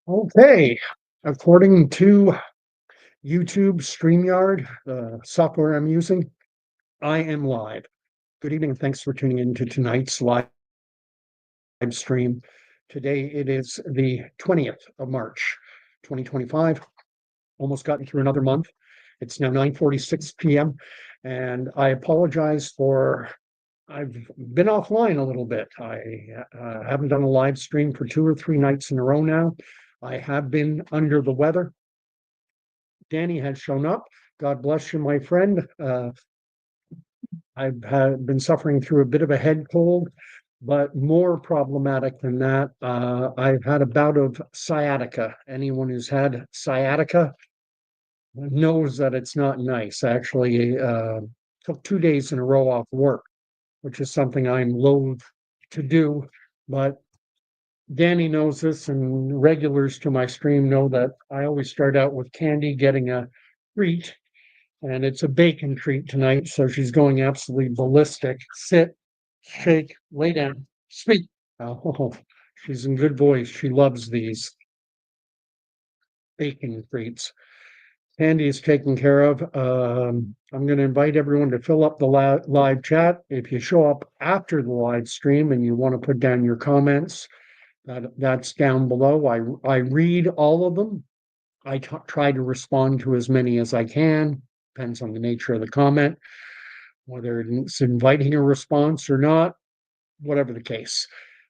Okay, according to YouTube StreamYard, the software I'm using, I am live. Good evening, and thanks for tuning in to tonight's live stream. Today it is the 20th of March, 2025. Almost gotten through another month. It's now 9:46 p.m. and I apologize for I've been offline a little bit. I haven't done a live stream for 2 or 3 nights in a row now. I have been under the weather. Danny has shown up. God bless you, my friend. Been suffering through a bit of a head cold, but more problematic than that, I've had a bout of sciatica. Anyone who's had sciatica knows that it's not nice. Actually, took 2 days in a row off work, which is something I'm loath to do. But Danny knows this, and regulars to my stream know that I always start out with Candy getting a treat, and it's a bacon treat tonight. So she's going absolutely ballistic. Sit, shake, lay down, speak. Oh, she's in good voice. She loves these bacon treats. Candy is taken care of. I'm going to invite everyone to fill up the live chat. If you show up after the live stream and you want to put down your comments, that's down below. I read all of them. I try to respond to as many as I can. Depends on the nature of the comment, whether it's inviting a response or not, whatever the case.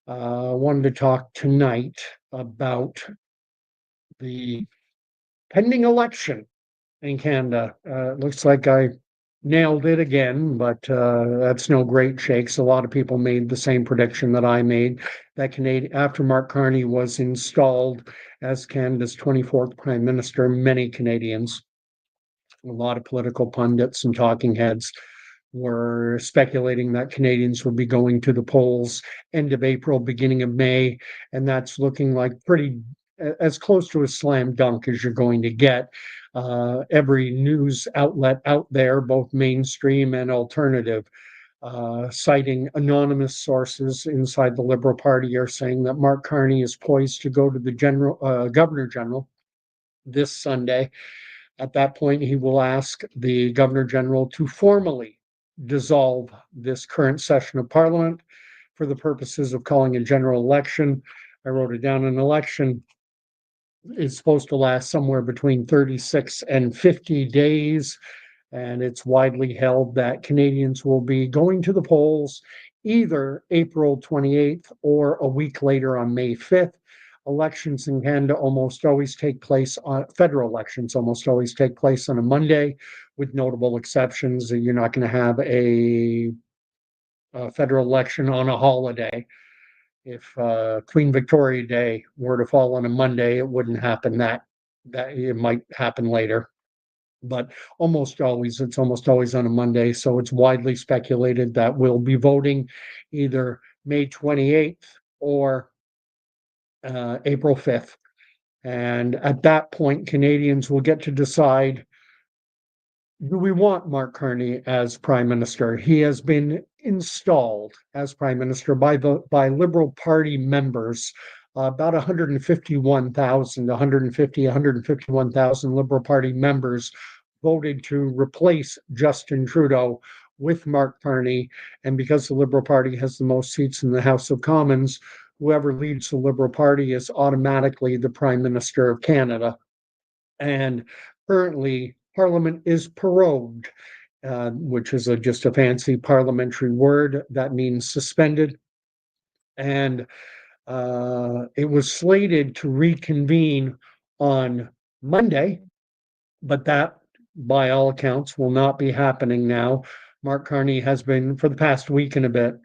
I wanted to talk tonight about the pending election in Canada. Looks like I nailed it again, but that's no great shakes. A lot of people made the same prediction that I made, that Canadian, after Mark Carney was installed as Canada's 24th Prime Minister, many Canadians, a lot of political pundits and talking heads were speculating that Canadians would be going to the polls end of April, beginning of May, and that's looking like pretty as close to a slam dunk as you're going to get. Every news outlet out there, both mainstream and alternative, citing anonymous sources inside the Liberal Party, are saying that Mark Carney is poised to go to the Governor General this Sunday. At that point, he will ask the Governor General to formally dissolve this current session of Parliament for the purposes of calling a general election. I wrote it down. An election is supposed to last somewhere between 36 and 50 days, and it's widely held that Canadians will be going to the polls either April 28th or a week later on May 5th. Elections in Canada almost always take place on federal elections, almost always take place on a Monday, with notable exceptions. You're not going to have a federal election on a holiday. If Queen Victoria Day were to fall on a Monday, it wouldn't happen. That it might happen later, but it's almost always on a Monday. So it's widely speculated that we'll be voting either May 28th or April 5th. And at that point, Canadians will get to decide, do we want Mark Carney as Prime Minister? He has been installed as Prime Minister by Liberal Party members. About 151,000 Liberal Party members voted to replace Justin Trudeau with Mark Carney. And because the Liberal Party has the most seats in the House of Commons, whoever leads the Liberal Party is automatically the Prime Minister of Canada. And currently, Parliament is prorogued, which is just a fancy parliamentary word that means suspended. And it was slated to reconvene on Monday, but that, by all accounts, will not be happening now. Mark Carney has been, for the past week and a bit,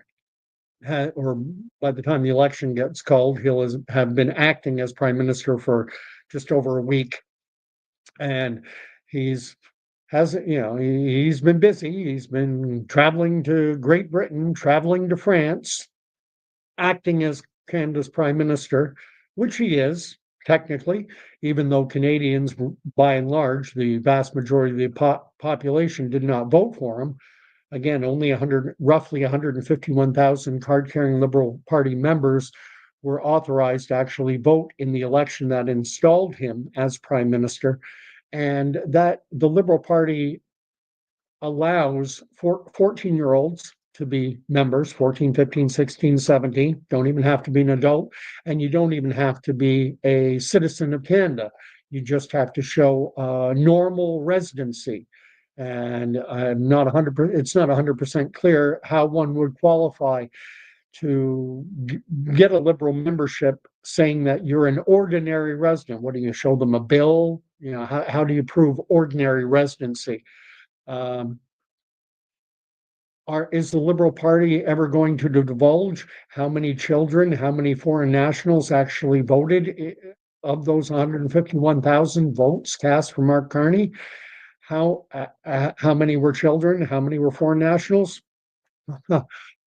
or by the time the election gets called, he'll have been acting as Prime Minister for just over a week. And he's been busy. He's been traveling to Great Britain, traveling to France, acting as Canada's Prime Minister, which he is technically, even though Canadians, by and large, the vast majority of the population did not vote for him. Again, only roughly 151,000 card-carrying Liberal Party members were authorized to actually vote in the election that installed him as prime minister, and that the Liberal Party allows 14-year-olds to be members, 14, 15, 16, 17, don't even have to be an adult, and you don't even have to be a citizen of Canada. You just have to show normal residency. And it's not 100% clear how one would qualify to get a Liberal membership saying that you're an ordinary resident. What do you show them, a bill? How do you prove ordinary residency? Um, is the Liberal Party ever going to divulge how many children, how many foreign nationals actually voted of those 151,000 votes cast for Mark Carney? How many were children? How many were foreign nationals?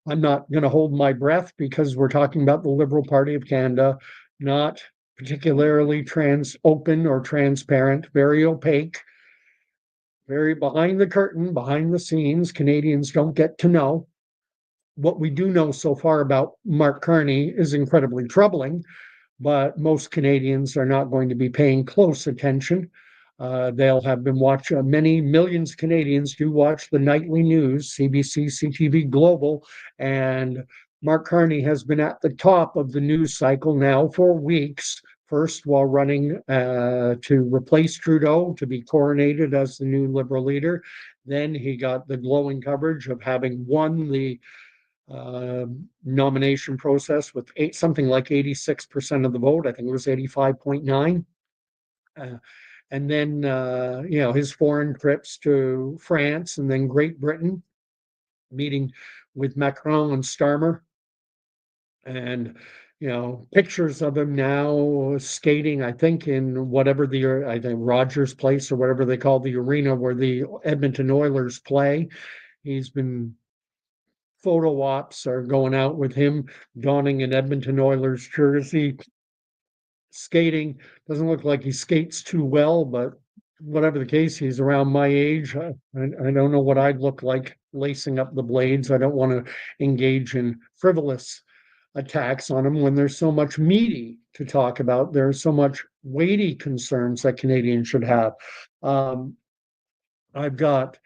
I'm not going to hold my breath because we're talking about the Liberal Party of Canada, not particularly open or transparent, very opaque, very behind the curtain, behind the scenes. Canadians don't get to know. What we do know so far about Mark Carney is incredibly troubling, but most Canadians are not going to be paying close attention. They'll have been watching, many millions of Canadians do watch the nightly news, CBC, CTV Global, and Mark Carney has been at the top of the news cycle now for weeks. First, while running to replace Trudeau to be coronated as the new Liberal leader. Then he got the glowing coverage of having won the nomination process with something like 86% of the vote. I think it was 85.9. And then, his foreign trips to France and then Great Britain, meeting with Macron and Starmer. And, pictures of him now skating, I think, in I think Rogers Place or whatever they call the arena where the Edmonton Oilers play. He's been photo ops are going out with him donning an Edmonton Oilers jersey, skating. Doesn't look like he skates too well, but whatever the case, he's around my age. I don't know what I'd look like lacing up the blades. I don't want to engage in frivolous attacks on him when there's so much meaty to talk about. There's so much weighty concerns that Canadians should have. I've got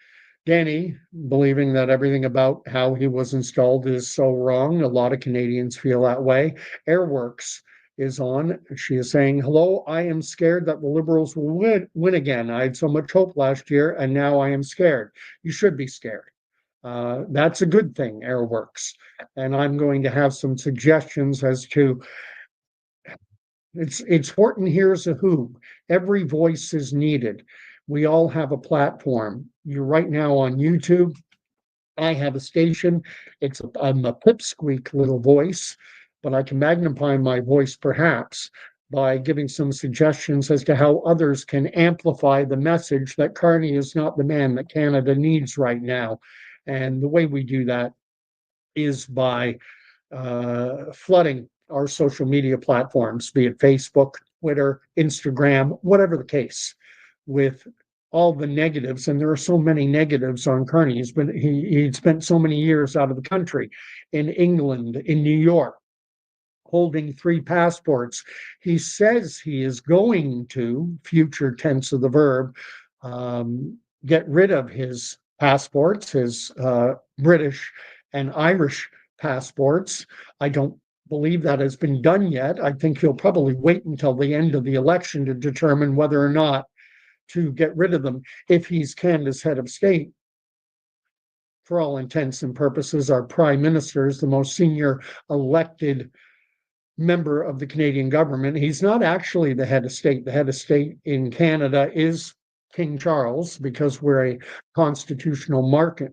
Danny believing that everything about how he was installed is so wrong. A lot of Canadians feel that way. Airworks is on. She is saying, hello, I am scared that the Liberals will win again. I had so much hope last year, and now I am scared. You should be scared. That's a good thing, Airworks. And I'm going to have some suggestions as to it's Horton hears a who. Every voice is needed. We all have a platform. You're right now on YouTube. I have a station. I'm a pipsqueak little voice, but I can magnify my voice perhaps by giving some suggestions as to how others can amplify the message that Carney is not the man that Canada needs right now. And the way we do that is by flooding our social media platforms, be it Facebook, Twitter, Instagram, whatever the case, with all the negatives. And there are so many negatives on Carney. He'd spent so many years out of the country, in England, in New York, holding 3 passports. He says he is going to, future tense of the verb, get rid of his passports, his British and Irish passports. I don't believe that has been done yet. I think he'll probably wait until the end of the election to determine whether or not to get rid of them. If he's Canada's head of state, for all intents and purposes, our prime minister is the most senior elected member of the Canadian government. He's not actually the head of state. The head of state in Canada is King Charles, because we're a constitutional monarchy.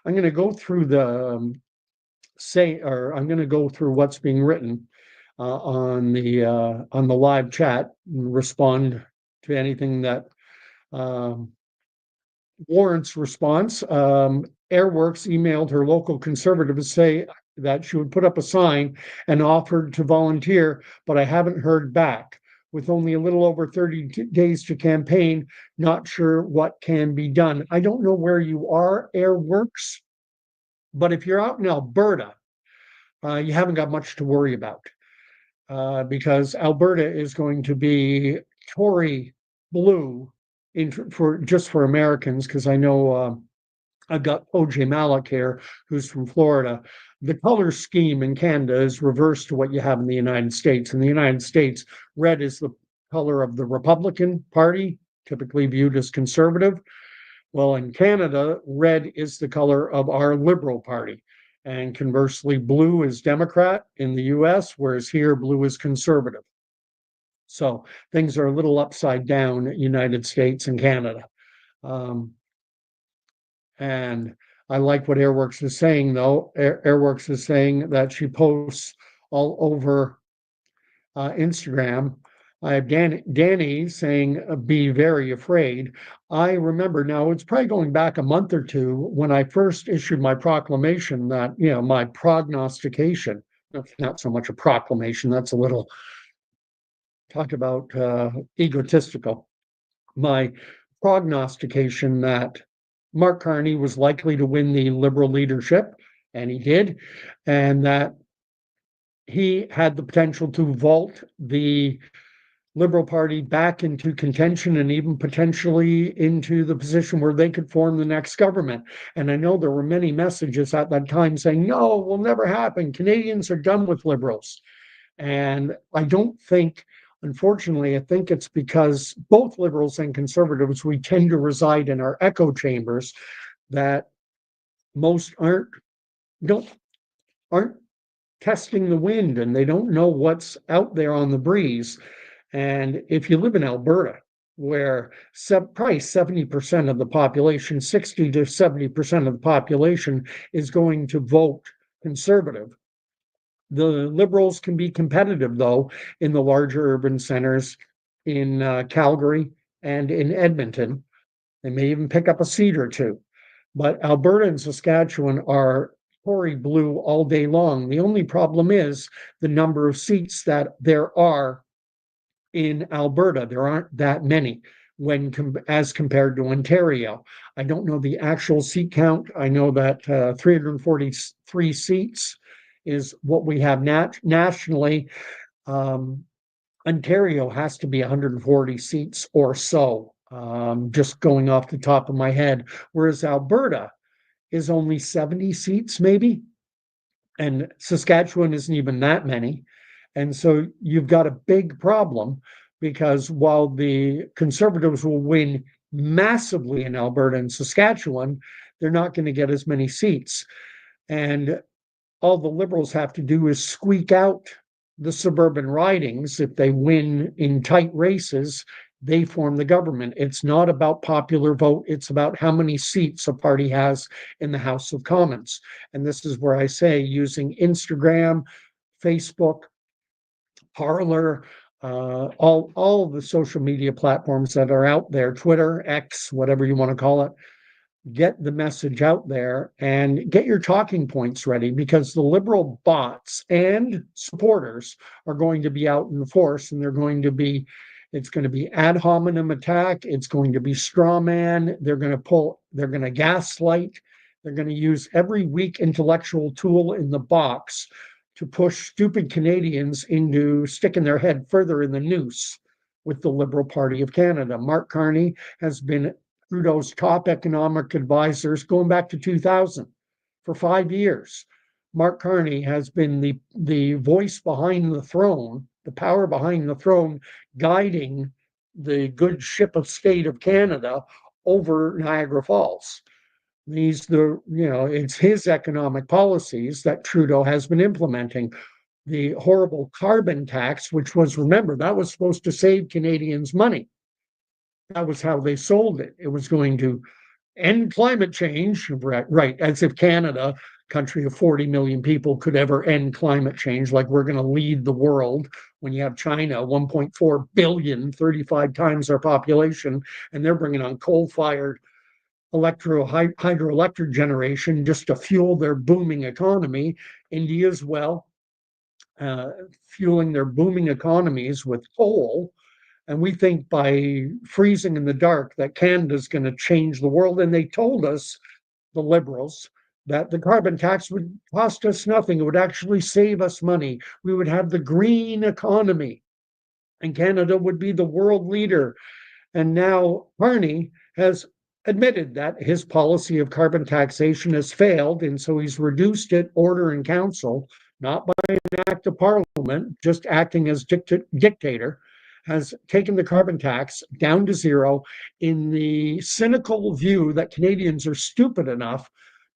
I'm going to go through I'm going to go through what's being written on the live chat and respond to anything that warrants response. Airworks emailed her local conservative to say that she would put up a sign and offered to volunteer, but I haven't heard back. With only a little over 30 days to campaign, not sure what can be done. I don't know where you are, Airworks. But if you're out in Alberta, you haven't got much to worry about, because Alberta is going to be Tory blue for Americans, because I know I've got OJ Malik here, who's from Florida. The color scheme in Canada is reversed to what you have in the United States. In the United States, red is the color of the Republican Party, typically viewed as conservative. Well, in Canada, red is the color of our Liberal Party. And conversely, blue is Democrat in the US, whereas here, blue is conservative. So things are a little upside down, United States and Canada. Um, and I like what Airworks is saying, though. Airworks is saying that she posts all over Instagram. I have Danny saying, be very afraid. I remember now, it's probably going back a month or two when I first issued my proclamation that, my prognostication, not so much a proclamation, that's a little, talk about egotistical. My prognostication that Mark Carney was likely to win the Liberal leadership, and he did, and that he had the potential to vault the Liberal Party back into contention and even potentially into the position where they could form the next government. And I know there were many messages at that time saying, no, it will never happen. Canadians are done with Liberals. And I don't think, unfortunately, I think it's because both Liberals and Conservatives, we tend to reside in our echo chambers that most aren't testing the wind, and they don't know what's out there on the breeze. And if you live in Alberta, where probably 70% of the population, 60 to 70% of the population is going to vote conservative. The Liberals can be competitive, though, in the larger urban centers in Calgary and in Edmonton. They may even pick up a seat or two. But Alberta and Saskatchewan are Tory blue all day long. The only problem is the number of seats that there are in Alberta. There aren't that many as compared to Ontario. I don't know the actual seat count. I know that 343 seats is what we have nationally. Ontario has to be 140 seats or so, just going off the top of my head, whereas Alberta is only 70 seats, maybe, and Saskatchewan isn't even that many. And so you've got a big problem, because while the Conservatives will win massively in Alberta and Saskatchewan, they're not going to get as many seats. And all the Liberals have to do is squeak out the suburban ridings. If they win in tight races, they form the government. It's not about popular vote. It's about how many seats a party has in the House of Commons. And this is where I say, using Instagram, Facebook, Parler, all the social media platforms that are out there, Twitter, X, whatever you want to call it, get the message out there and get your talking points ready, because the Liberal bots and supporters are going to be out in force, and it's going to be ad hominem attack. It's going to be straw man. They're going to gaslight. They're going to use every weak intellectual tool in the box to push stupid Canadians into sticking their head further in the noose with the Liberal Party of Canada. Mark Carney has been Trudeau's top economic advisors going back to 2000 for 5 years. Mark Carney has been the voice behind the throne, the power behind the throne, guiding the good ship of state of Canada over Niagara Falls. It's his economic policies that Trudeau has been implementing. The horrible carbon tax, which was, remember, that was supposed to save Canadians money. That was how they sold it. It was going to end climate change, right? As if Canada, country of 40 million people, could ever end climate change. Like we're going to lead the world when you have China, 1.4 billion, 35 times our population, and they're bringing on coal-fired hydroelectric generation just to fuel their booming economy. India as well, fueling their booming economies with coal. And we think by freezing in the dark that Canada's going to change the world. And they told us, the Liberals, that the carbon tax would cost us nothing. It would actually save us money. We would have the green economy, and Canada would be the world leader. And now Carney has admitted that his policy of carbon taxation has failed, and so he's reduced it order in council, not by an act of parliament, just acting as dictator, has taken the carbon tax down to zero in the cynical view that Canadians are stupid enough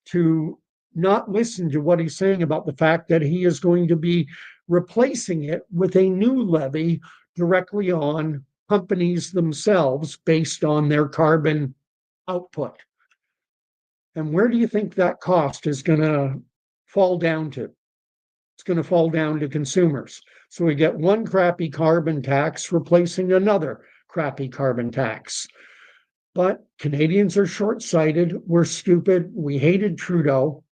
to not listen to what he's saying about the fact that he is going to be replacing it with a new levy directly on companies themselves based on their carbon output. And where do you think that cost is going to fall down to? It's going to fall down to consumers. So we get one crappy carbon tax replacing another crappy carbon tax. But Canadians are short sighted. We're stupid. We hated Trudeau.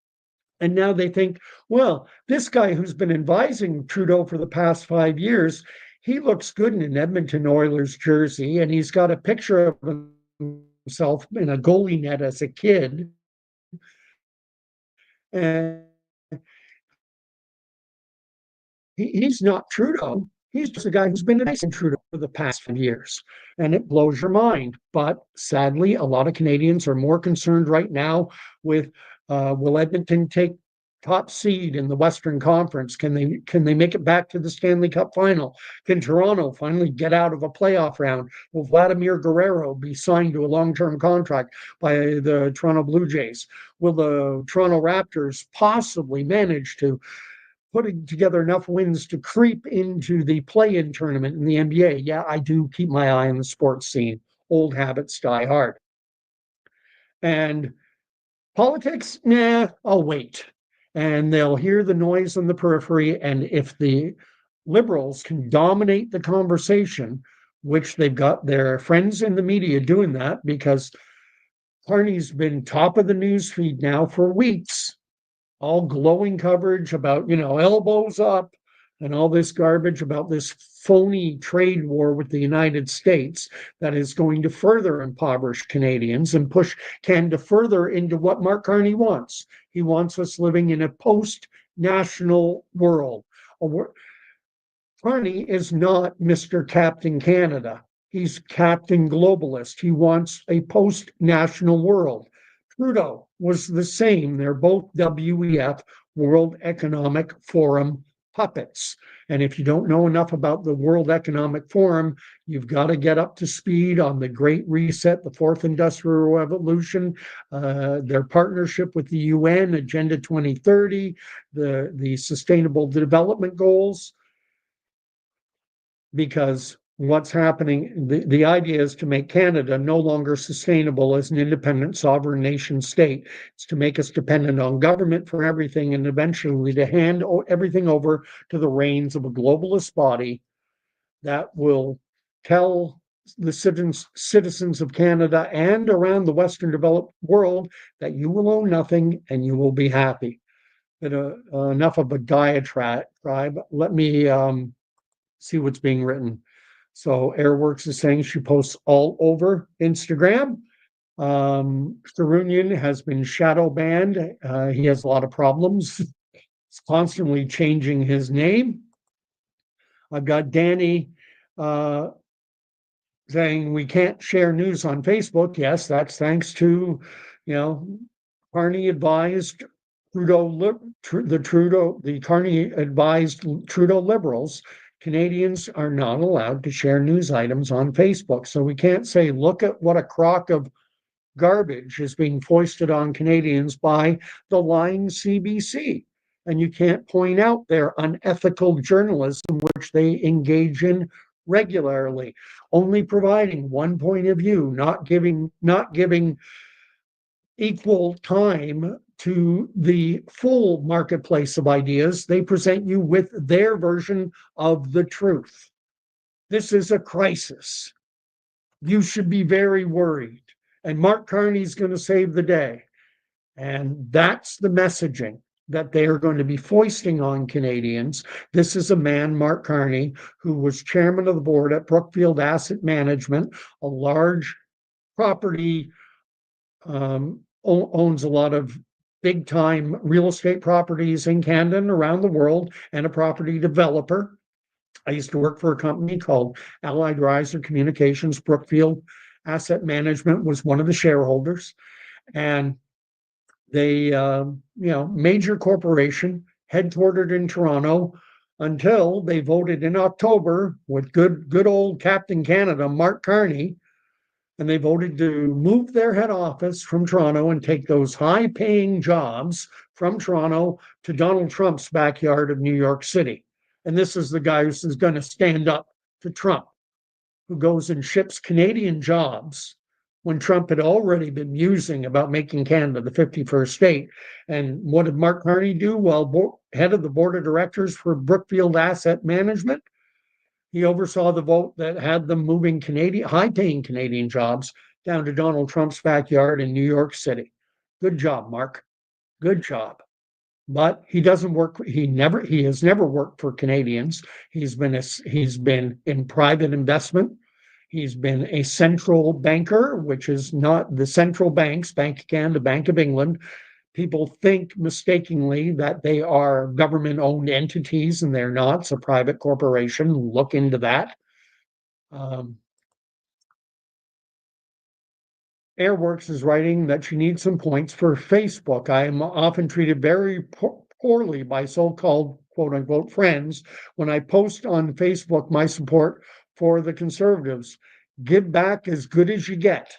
And now they think, well, this guy who's been advising Trudeau for the past 5 years, he looks good in an Edmonton Oilers jersey, and he's got a picture of himself in a goalie net as a kid. And he's not Trudeau. He's just a guy who's been advising Trudeau for the past 5 years. And it blows your mind. But sadly, a lot of Canadians are more concerned right now with will Edmonton take top seed in the Western Conference? Can they make it back to the Stanley Cup final? Can Toronto finally get out of a playoff round? Will Vladimir Guerrero be signed to a long-term contract by the Toronto Blue Jays? Will the Toronto Raptors possibly manage to putting together enough wins to creep into the play-in tournament in the NBA? Yeah, I do keep my eye on the sports scene. Old habits die hard. And politics, nah, I'll wait. And they'll hear the noise on the periphery. And if the Liberals can dominate the conversation, which they've got their friends in the media doing that, because Carney's been top of the news feed now for weeks, all glowing coverage about, elbows up and all this garbage about this phony trade war with the United States that is going to further impoverish Canadians and push Canada further into what Mark Carney wants. He wants us living in a post-national world. Carney is not Mr. Captain Canada. He's Captain Globalist. He wants a post-national world. Trudeau was the same. They're both WEF, World Economic Forum puppets. And if you don't know enough about the World Economic Forum, you've got to get up to speed on the Great Reset, the Fourth Industrial Revolution, their partnership with the UN, Agenda 2030, the Sustainable Development Goals. Because what's happening, the idea is to make Canada no longer sustainable as an independent sovereign nation state. It's to make us dependent on government for everything, and eventually to hand everything over to the reins of a globalist body that will tell the citizens of Canada and around the Western developed world that you will own nothing and you will be happy. But enough of a diatribe. Let me see what's being written. So Airworks is saying she posts all over Instagram. Sarunian has been shadow banned. He has a lot of problems. He's constantly changing his name. I've got Danny saying we can't share news on Facebook. Yes, that's thanks to, Carney advised the Carney advised Trudeau Liberals. Canadians are not allowed to share news items on Facebook. So we can't say, look at what a crock of garbage is being foisted on Canadians by the lying CBC. And you can't point out their unethical journalism, which they engage in regularly, only providing one point of view, not giving equal time to the full marketplace of ideas. They present you with their version of the truth. This is a crisis. You should be very worried. And Mark Carney's going to save the day. And that's the messaging that they are going to be foisting on Canadians. This is a man, Mark Carney, who was chairman of the board at Brookfield Asset Management, a large property, owns a lot of big time real estate properties in Canada and around the world, and a property developer. I used to work for a company called Allied Riser Communications. Brookfield Asset Management was one of the shareholders, and they, major corporation headquartered in Toronto until they voted in October with good old Captain Canada, Mark Carney, and they voted to move their head office from Toronto and take those high paying jobs from Toronto to Donald Trump's backyard of New York City. And this is the guy who's going to stand up to Trump, who goes and ships Canadian jobs when Trump had already been musing about making Canada the 51st state. And what did Mark Carney do? Well, head of the board of directors for Brookfield Asset Management, he oversaw the vote that had them moving high-paying Canadian jobs down to Donald Trump's backyard in New York City. Good job, Mark. Good job. But he doesn't work. He has never worked for Canadians. He's been in private investment. He's been a central banker, which is not the central banks, Bank of Canada, Bank of England. People think mistakenly that they are government-owned entities, and they're not. It's a private corporation. Look into that. Airworks is writing that she needs some points for Facebook. I am often treated very poorly by so-called quote-unquote friends when I post on Facebook my support for the Conservatives. Give back as good as you get.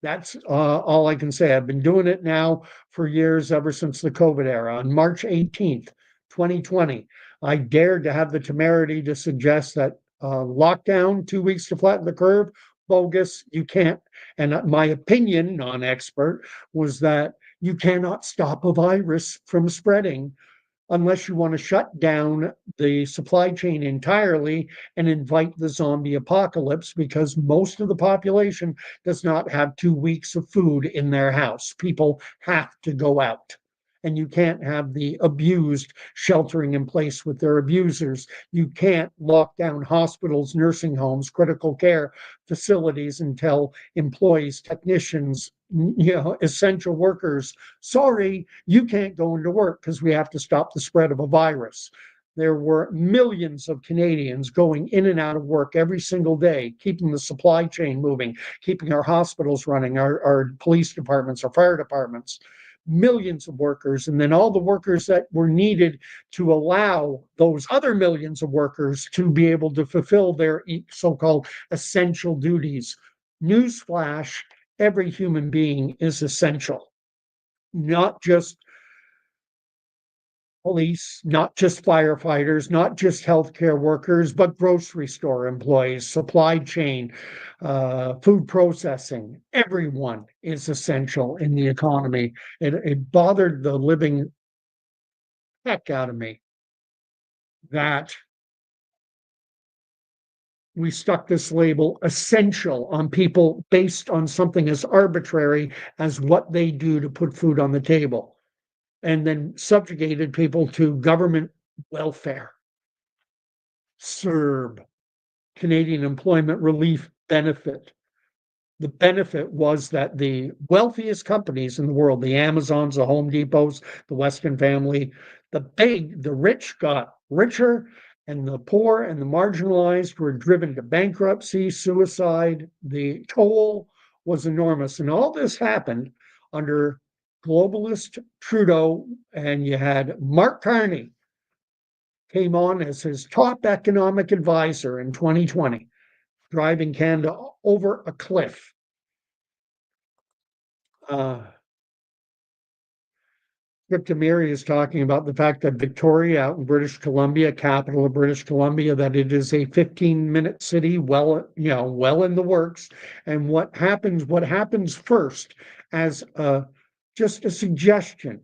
That's all I can say. I've been doing it now for years, ever since the COVID era. On March 18th, 2020, I dared to have the temerity to suggest that lockdown, 2 weeks to flatten the curve, bogus, you can't. And my opinion, non-expert, was that you cannot stop a virus from spreading unless you want to shut down the supply chain entirely and invite the zombie apocalypse, because most of the population does not have 2 weeks of food in their house. People have to go out. And you can't have the abused sheltering in place with their abusers. You can't lock down hospitals, nursing homes, critical care facilities until employees, technicians, essential workers, sorry, you can't go into work because we have to stop the spread of a virus. There were millions of Canadians going in and out of work every single day, keeping the supply chain moving, keeping our hospitals running, our police departments, our fire departments, millions of workers, and then all the workers that were needed to allow those other millions of workers to be able to fulfill their so-called essential duties. Newsflash, every human being is essential, not just police, not just firefighters, not just healthcare workers, but grocery store employees, supply chain, food processing. Everyone is essential in the economy. It bothered the living heck out of me that we stuck this label essential on people based on something as arbitrary as what they do to put food on the table, and then subjugated people to government welfare. CERB, Canadian Employment Relief Benefit. The benefit was that the wealthiest companies in the world, the Amazons, the Home Depots, the Weston family, the rich got richer, and the poor and the marginalized were driven to bankruptcy, suicide. The toll was enormous. And all this happened under globalist Trudeau, and you had Mark Carney came on as his top economic advisor in 2020, driving Canada over a cliff. Cryptomiri is talking about the fact that Victoria out in British Columbia, capital of British Columbia, that it is a 15-minute city, well in the works. And what happens first as just a suggestion,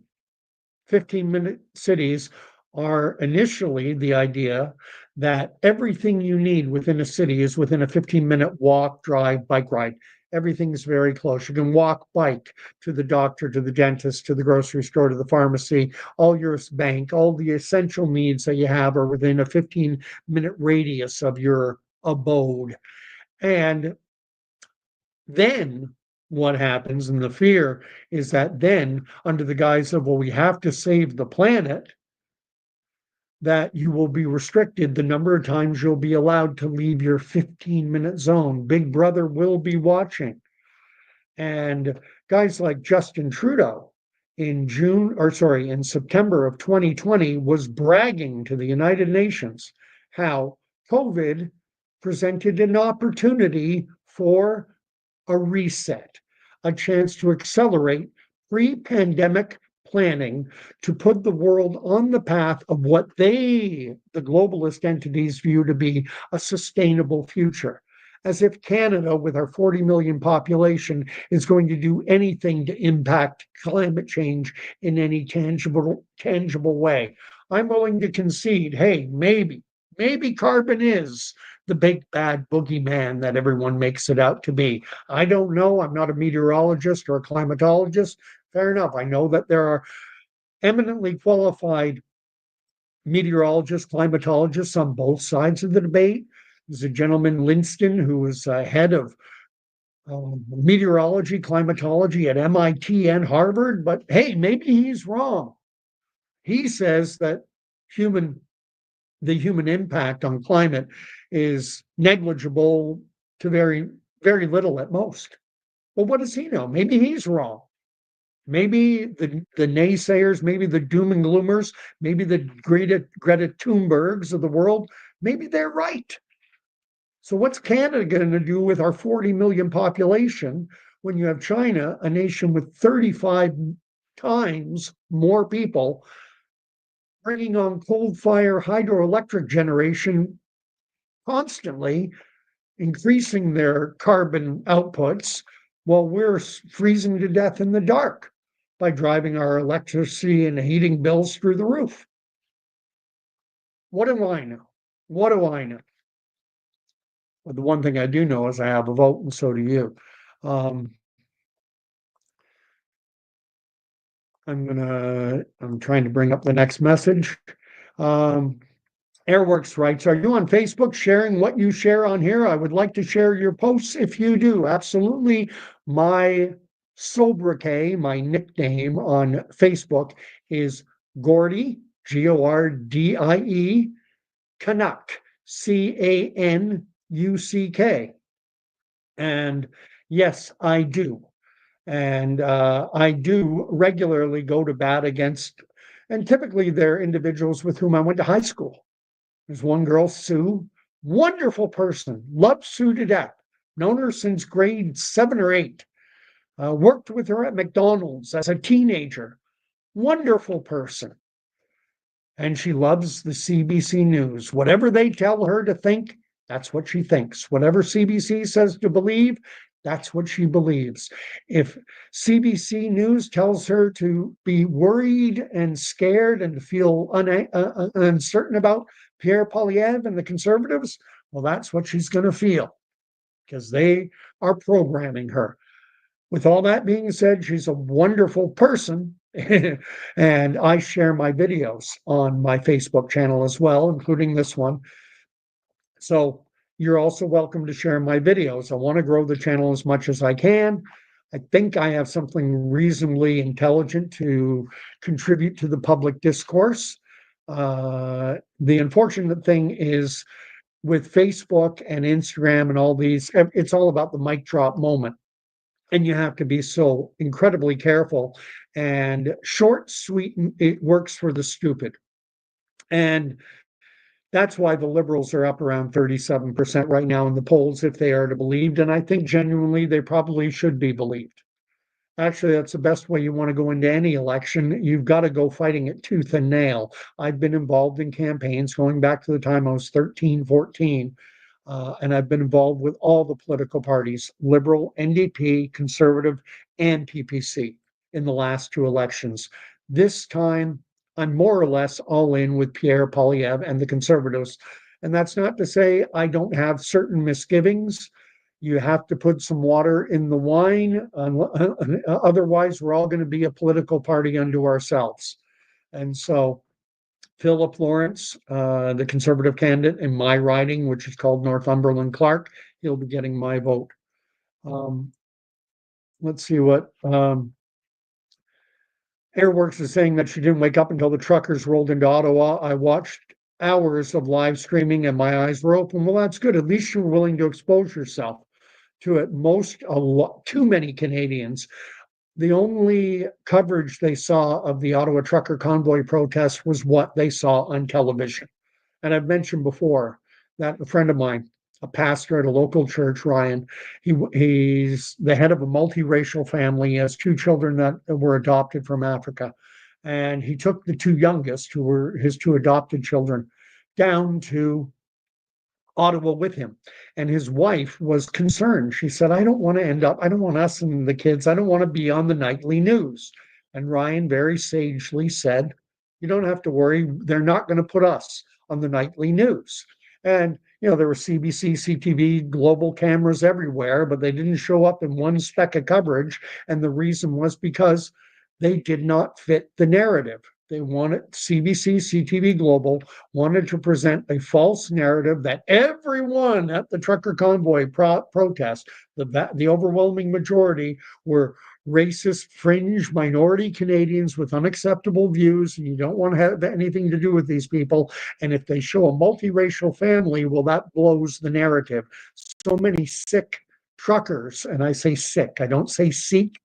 15-minute cities are initially the idea that everything you need within a city is within a 15-minute walk, drive, bike ride. Everything's very close. You can walk, bike to the doctor, to the dentist, to the grocery store, to the pharmacy, all your bank, all the essential needs that you have are within a 15-minute radius of your abode. And then what happens. And the fear is that then, under the guise of, well, we have to save the planet, that you will be restricted the number of times you'll be allowed to leave your 15-minute zone. Big Brother will be watching. And guys like Justin Trudeau in September of 2020 was bragging to the United Nations how COVID presented an opportunity for a reset, a chance to accelerate pre-pandemic planning to put the world on the path of what they, the globalist entities, view to be a sustainable future. As if Canada, with our 40 million population, is going to do anything to impact climate change in any tangible way. I'm willing to concede, hey, maybe carbon is the big bad boogeyman that everyone makes it out to be. I don't know. I'm not a meteorologist or a climatologist. Fair enough. I know that there are eminently qualified meteorologists, climatologists on both sides of the debate. There's a gentleman, Linston, who was head of meteorology, climatology at MIT and Harvard. But hey, maybe he's wrong. He says that the human impact on climate is negligible to very, very little at most. Well, what does he know? Maybe he's wrong. Maybe the naysayers, maybe the doom and gloomers, maybe the Greta Thunbergs of the world, maybe they're right. So what's Canada going to do with our 40 million population when you have China, a nation with 35 times more people, bringing on coal-fire hydroelectric generation constantly, increasing their carbon outputs, while we're freezing to death in the dark by driving our electricity and heating bills through the roof? What do I know? What do I know? Well, the one thing I do know is I have a vote, and so do you. I'm trying to bring up the next message. Airworks writes, are you on Facebook sharing what you share on here? I would like to share your posts if you do. Absolutely. My sobriquet, my nickname on Facebook is Gordie, Gordie, Canuck, Canuck. And yes, I do. And I do regularly go to bat against, and typically they're individuals with whom I went to high school. There's one girl, Sue, wonderful person, loved Sue to death, known her since grade 7 or 8, worked with her at McDonald's as a teenager, wonderful person. And she loves the CBC News. Whatever they tell her to think, that's what she thinks. Whatever CBC says to believe, that's what she believes. If CBC News tells her to be worried and scared and to feel uncertain about Pierre Poilievre and the Conservatives, well, that's what she's going to feel because they are programming her. With all that being said, she's a wonderful person. And I share my videos on my Facebook channel as well, including this one. So you're also welcome to share my videos. I want to grow the channel as much as I can. I think I have something reasonably intelligent to contribute to the public discourse. The unfortunate thing is with Facebook and Instagram and all these, it's all about the mic drop moment. And you have to be so incredibly careful. And short, sweet, it works for the stupid. And that's why the Liberals are up around 37% right now in the polls, if they are to believed. And I think genuinely they probably should be believed. Actually, that's the best way you want to go into any election. You've got to go fighting it tooth and nail. I've been involved in campaigns going back to the time I was 13, 14. And I've been involved with all the political parties, Liberal, NDP, Conservative, and PPC in the last 2 elections. This time, I'm more or less all in with Pierre Poilievre and the Conservatives. And that's not to say I don't have certain misgivings. You have to put some water in the wine. Otherwise, we're all going to be a political party unto ourselves. And so Philip Lawrence, the Conservative candidate in my riding, which is called Northumberland Clark, he'll be getting my vote. let's see what Airworks is saying, that she didn't wake up until the truckers rolled into Ottawa. I watched hours of live streaming and my eyes were open. Well, that's good. At least you're willing to expose yourself to it. Too many Canadians, the only coverage they saw of the Ottawa trucker convoy protest was what they saw on television. And I've mentioned before that a friend of mine, a pastor at a local church, Ryan, he's the head of a multiracial family. He has two children that were adopted from Africa. And he took the two youngest, who were his two adopted children, down to Ottawa with him. And his wife was concerned. She said, I don't want to end up, I don't want us and the kids, I don't want to be on the nightly news. And Ryan very sagely said, you don't have to worry. They're not going to put us on the nightly news. And, there were CBC, CTV, global cameras everywhere, but they didn't show up in one speck of coverage. And the reason was because they did not fit the narrative. They wanted CBC, CTV Global wanted to present a false narrative that everyone at the trucker convoy protest, the overwhelming majority, were racist, fringe, minority Canadians with unacceptable views, and you don't want to have anything to do with these people. And if they show a multiracial family, well, that blows the narrative. So many sick truckers, and I say sick, I don't say Sikh,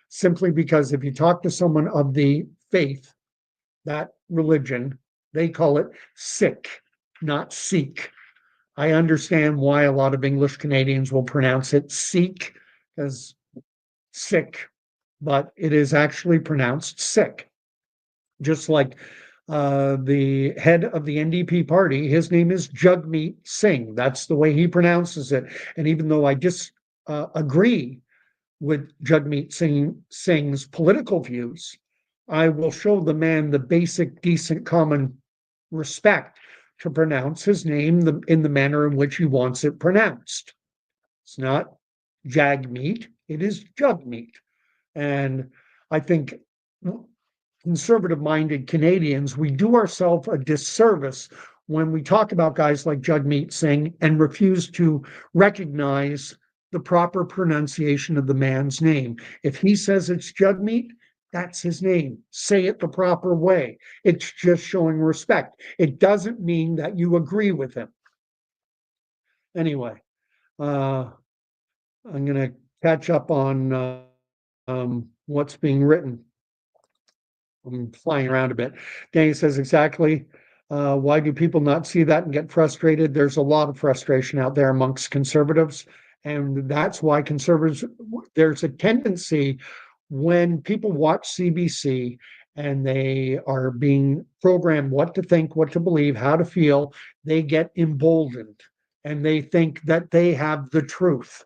simply because if you talk to someone of the faith, that religion, they call it Sikh, not Sikh. I understand why a lot of English Canadians will pronounce it Sikh as sick, but it is actually pronounced Sikh. Just like the head of the NDP party, his name is Jagmeet Singh. That's the way he pronounces it. And even though I disagree with Jagmeet Singh's political views, I will show the man the basic, decent, common respect to pronounce his name in the manner in which he wants it pronounced. It's not Jagmeet, it is Jugmeat. And I think conservative-minded Canadians, we do ourselves a disservice when we talk about guys like Jagmeet Singh and refuse to recognize the proper pronunciation of the man's name. If he says it's Jagmeet, that's his name. Say it the proper way. It's just showing respect. It doesn't mean that you agree with him. Anyway, I'm going to catch up on what's being written. I'm flying around a bit. Danny says, exactly. Why do people not see that and get frustrated? There's a lot of frustration out there amongst conservatives. And that's why conservatives, there's a tendency when people watch CBC and they are being programmed what to think, what to believe, how to feel, they get emboldened and they think that they have the truth.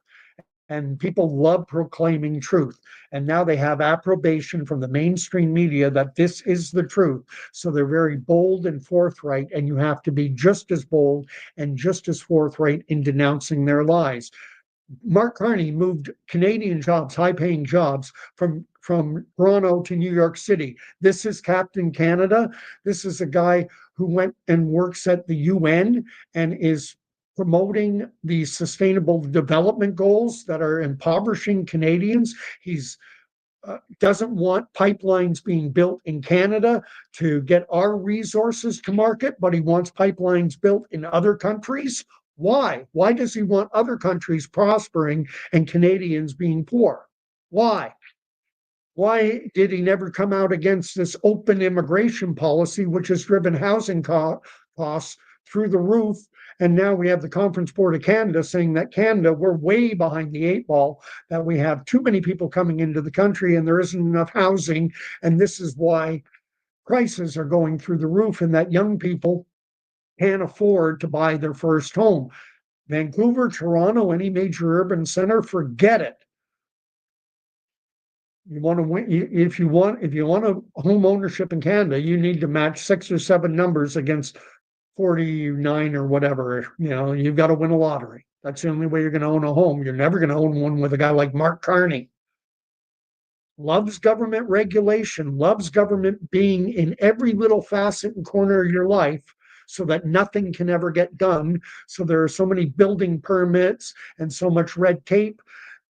And people love proclaiming truth. And now they have approbation from the mainstream media that this is the truth. So they're very bold and forthright, and you have to be just as bold and just as forthright in denouncing their lies. Mark Carney moved Canadian jobs, high-paying jobs, from Toronto to New York City. This is Captain Canada. This is a guy who went and works at the UN and is promoting the sustainable development goals that are impoverishing Canadians. He's doesn't want pipelines being built in Canada to get our resources to market, but he wants pipelines built in other countries. Why? Why does he want other countries prospering and Canadians being poor? Why? Why did he never come out against this open immigration policy, which has driven housing costs through the roof? And now we have the Conference Board of Canada saying that Canada, we're way behind the eight ball, that we have too many people coming into the country and there isn't enough housing. And this is why prices are going through the roof and that young people can't afford to buy their first home. Vancouver, Toronto, any major urban center, forget it. You want to win, if you want a home ownership in Canada, you need to match 6 or 7 numbers against 49 or whatever. You've got to win a lottery. That's the only way you're going to own a home. You're never going to own one with a guy like Mark Carney. Loves government regulation, loves government being in every little facet and corner of your life so that nothing can ever get done. So there are so many building permits and so much red tape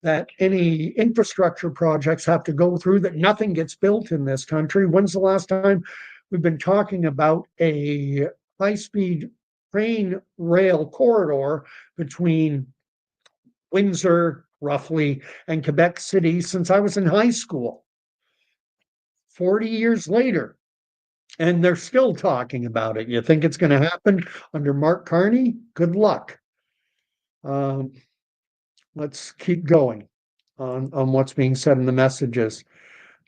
that any infrastructure projects have to go through, that nothing gets built in this country. When's the last time we've been talking about a high-speed train rail corridor between Windsor, roughly, and Quebec City since I was in high school? 40 years later, and they're still talking about it. You think it's going to happen under Mark Carney? Good luck. Um, let's keep going on what's being said in the messages.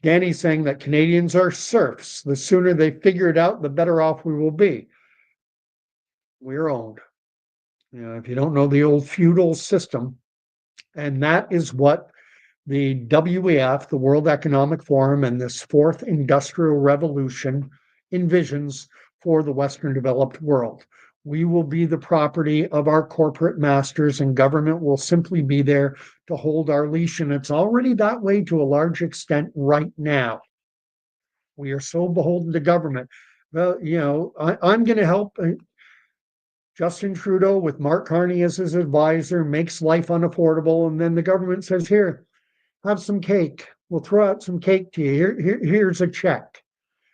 Danny's saying that Canadians are serfs. The sooner they figure it out, the better off we will be. We're owned. You know, if you don't know the old feudal system, and that is what the WEF, the World Economic Forum, and this fourth industrial revolution envisions for the Western developed world. We will be the property of our corporate masters, and government will simply be there to hold our leash. And it's already that way to a large extent right now. We are so beholden to government. Well, you know, I'm going to help Justin Trudeau with Mark Carney as his advisor, makes life unaffordable. And then the government says, here, have some cake. We'll throw out some cake to you. Here's a check.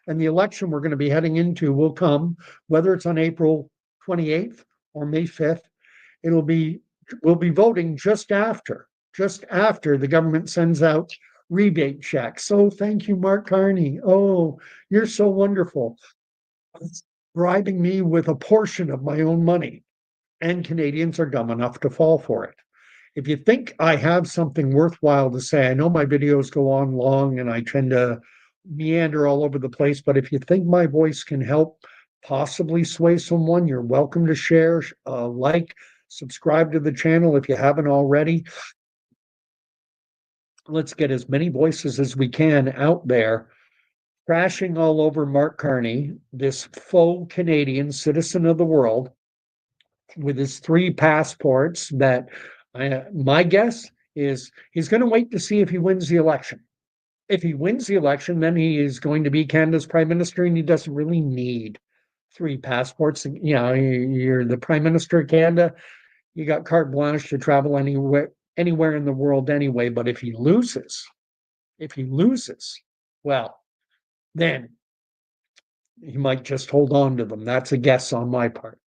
And the election we're going to be heading into will come, whether it's on April 28th or May 5th. We'll be voting just after the government sends out rebate checks. So thank you, Mark Carney. Oh, you're so wonderful. Bribing me with a portion of my own money. And Canadians are dumb enough to fall for it. If you think I have something worthwhile to say, I know my videos go on long and I tend to meander all over the place, but if you think my voice can help possibly sway someone, you're welcome to share, like, subscribe to the channel if you haven't already. Let's get as many voices as we can out there, crashing all over Mark Carney, this faux Canadian citizen of the world, with his 3 passports that my guess is he's going to wait to see if he wins the election. If he wins the election, then he is going to be Canada's prime minister, and he doesn't really need 3 passports. You know, you're the prime minister of Canada. You got carte blanche to travel anywhere in the world anyway. But if he loses, well, then he might just hold on to them. That's a guess on my part.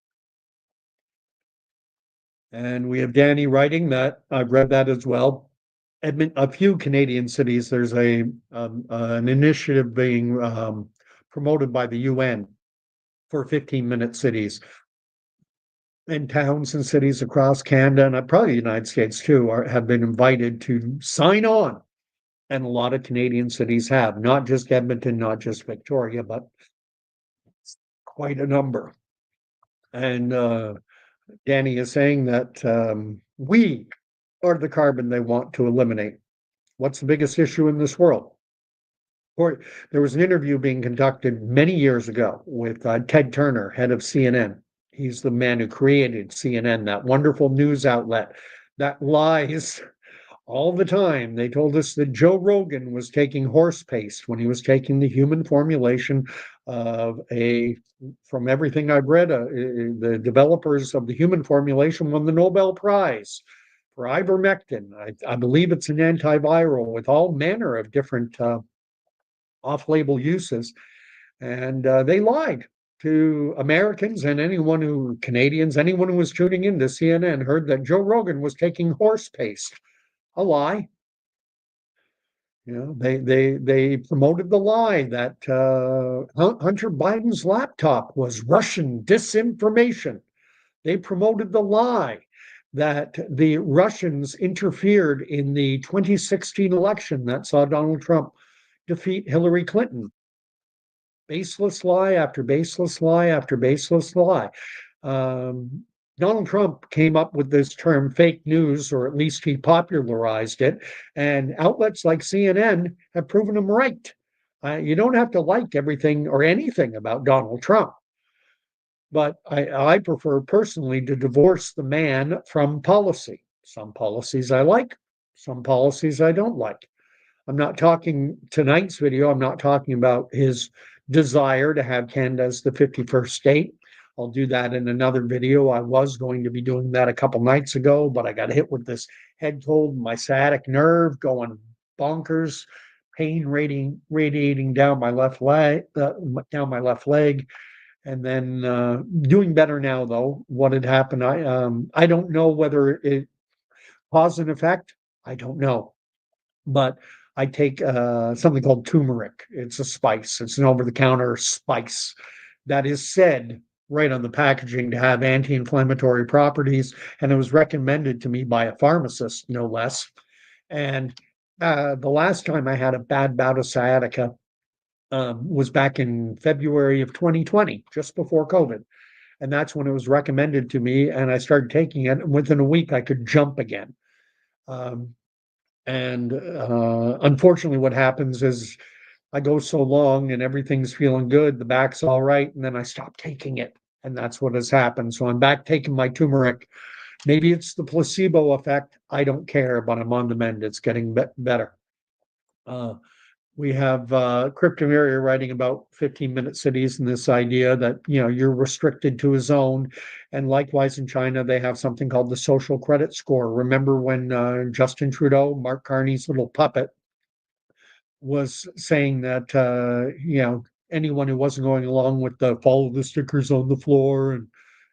And we have Danny writing that. I've read that as well. A few Canadian cities, there's an initiative being promoted by the UN for 15-minute cities. And towns and cities across Canada, and probably the United States too, have been invited to sign on. And a lot of Canadian cities have, not just Edmonton, not just Victoria, but quite a number. And Danny is saying that we are the carbon they want to eliminate. What's the biggest issue in this world? Or there was an interview being conducted many years ago with Ted Turner, head of CNN. He's the man who created CNN, that wonderful news outlet that lies all the time. They told us that Joe Rogan was taking horse paste when he was taking the human formulation of from everything I've read, the developers of the human formulation won the Nobel Prize for ivermectin. I believe it's an antiviral with all manner of different off-label uses. And they lied to Americans and Canadians, anyone who was tuning into CNN heard that Joe Rogan was taking horse paste. A lie. You know, they promoted the lie that Hunter Biden's laptop was Russian disinformation. They promoted the lie that the Russians interfered in the 2016 election that saw Donald Trump defeat Hillary Clinton. Baseless lie after baseless lie after baseless lie. Donald Trump came up with this term fake news, or at least he popularized it, and outlets like CNN have proven him right. You don't have to like everything or anything about Donald Trump, but I prefer personally to divorce the man from policy. Some policies I like, some policies I don't like. I'm not talking tonight's video, I'm not talking about his desire to have Canada as the 51st state. I'll do that in another video. I was going to be doing that a couple nights ago, but I got hit with this head cold, my sciatic nerve going bonkers, pain radiating down my left leg, and then doing better now. Though what had happened, I don't know whether it cause and effect. I don't know, but I take something called turmeric. It's a spice. It's an over-the-counter spice that is said right on the packaging to have anti-inflammatory properties, and it was recommended to me by a pharmacist, no less. And the last time I had a bad bout of sciatica was back in February of 2020, just before COVID. And that's when it was recommended to me, and I started taking it. And within a week, I could jump again. Um, and unfortunately, what happens is I go so long and everything's feeling good, the back's all right, and then I stop taking it. And that's what has happened. So I'm back taking my turmeric. Maybe it's the placebo effect. I don't care, but I'm on the mend. It's getting better. Uh, we have Crypto area writing about 15-minute cities and this idea that you're restricted to a zone. And likewise in China, they have something called the social credit score. Remember when Justin Trudeau, Mark Carney's little puppet, was saying that anyone who wasn't going along with the follow the stickers on the floor and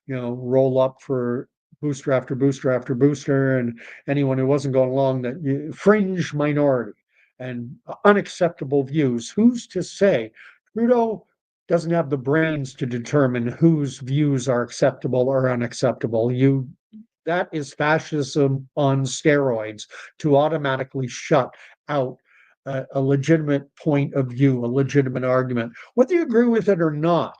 roll up for booster after booster after booster, and anyone who wasn't going along, that fringe minority and unacceptable views. Who's to say Trudeau doesn't have the brains to determine whose views are acceptable or unacceptable? That is fascism on steroids, to automatically shut out a legitimate point of view, a legitimate argument. Whether you agree with it or not,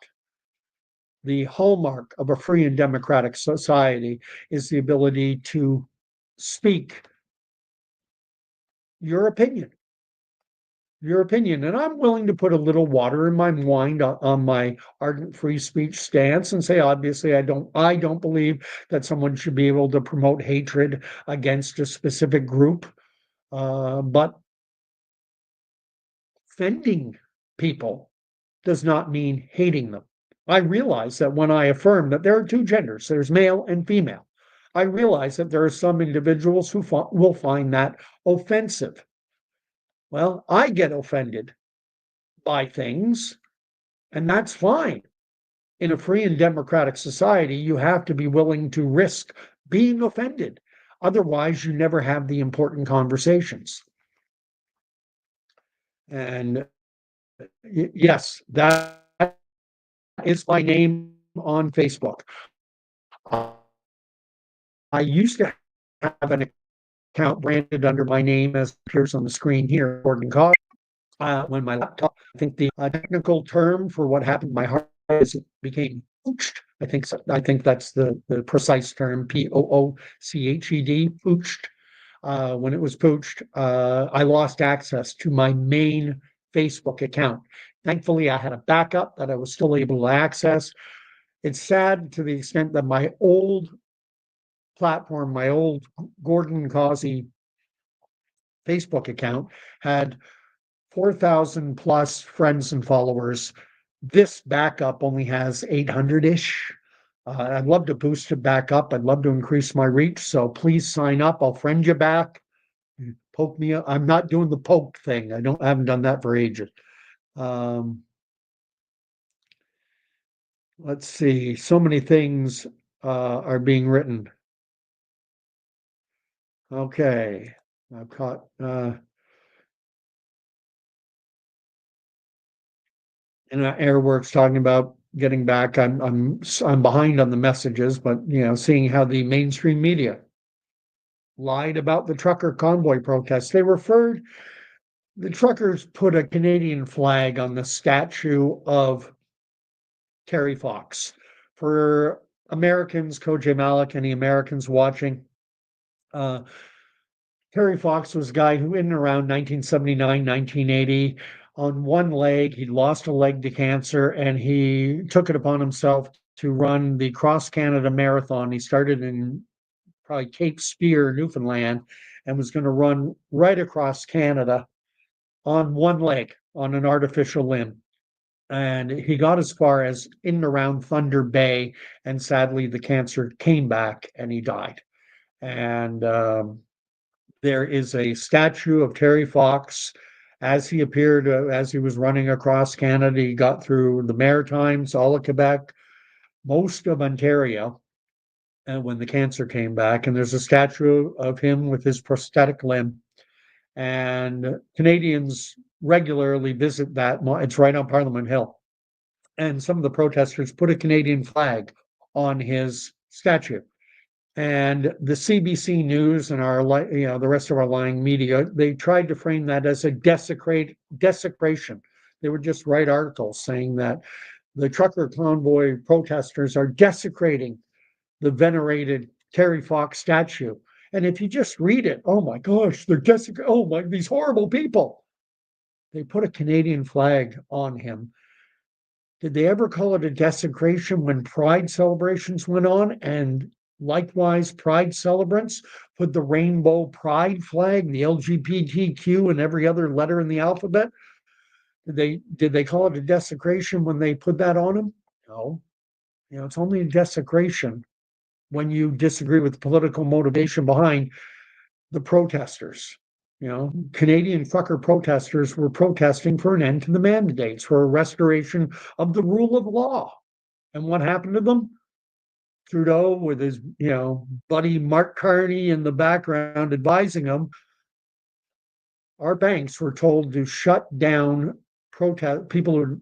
the hallmark of a free and democratic society is the ability to speak your opinion. Your opinion. And I'm willing to put a little water in my wine on my ardent free speech stance and say, obviously, I don't believe that someone should be able to promote hatred against a specific group. But offending people does not mean hating them. I realize that when I affirm that there are two genders, there's male and female, I realize that there are some individuals who will find that offensive. Well, I get offended by things, and that's fine. In a free and democratic society, you have to be willing to risk being offended. Otherwise, you never have the important conversations. And yes, that is my name on Facebook. I used to have an account branded under my name as appears on the screen here, Gordon Koch. When my laptop, I think the technical term for what happened to my hard drive is it became pooched. I think so. I think that's the precise term, POOCHED, pooched. When it was pooched, I lost access to my main Facebook account. Thankfully, I had a backup that I was still able to access. It's sad to the extent that my old platform, my old Gordon Causey Facebook account, had 4,000 plus friends and followers. This backup only has 800-ish. I'd love to boost it back up. I'd love to increase my reach. So please sign up. I'll friend you back. Poke me. I'm not doing the poke thing. I haven't done that for ages. Um, let's see. So many things are being written. Okay. I've caught and Airworks talking about getting back. I'm behind on the messages, but seeing how the mainstream media lied about the trucker convoy protests. The truckers put a Canadian flag on the statue of Terry Fox. For Americans, Koji Malik, any Americans watching, uh, Terry Fox was a guy who, in and around 1979, 1980, on one leg, he lost a leg to cancer, and he took it upon himself to run the Cross Canada Marathon. He started in probably Cape Spear, Newfoundland, and was going to run right across Canada on one leg, on an artificial limb. And he got as far as in and around Thunder Bay, and sadly, the cancer came back and he died. And There is a statue of Terry Fox as he appeared, as he was running across Canada. He got through the Maritimes, all of Quebec, most of Ontario, and when the cancer came back. And there's a statue of him with his prosthetic limb. And Canadians regularly visit that. It's right on Parliament Hill. And some of the protesters put a Canadian flag on his statue. And the CBC News and the rest of our lying media, they tried to frame that as a desecration. They would just write articles saying that the trucker convoy protesters are desecrating the venerated Terry Fox statue. And if you just read it, oh my gosh, they're desecrating, oh my, these horrible people. They put a Canadian flag on him. Did they ever call it a desecration when Pride celebrations went on? And likewise, Pride celebrants put the rainbow Pride flag, the LGBTQ, and every other letter in the alphabet. Did they call it a desecration when they put that on them? No. It's only a desecration when you disagree with the political motivation behind the protesters. Canadian trucker protesters were protesting for an end to the mandates, for a restoration of the rule of law. And what happened to them? Trudeau, with his, buddy Mark Carney in the background advising him, our banks were told to shut down people who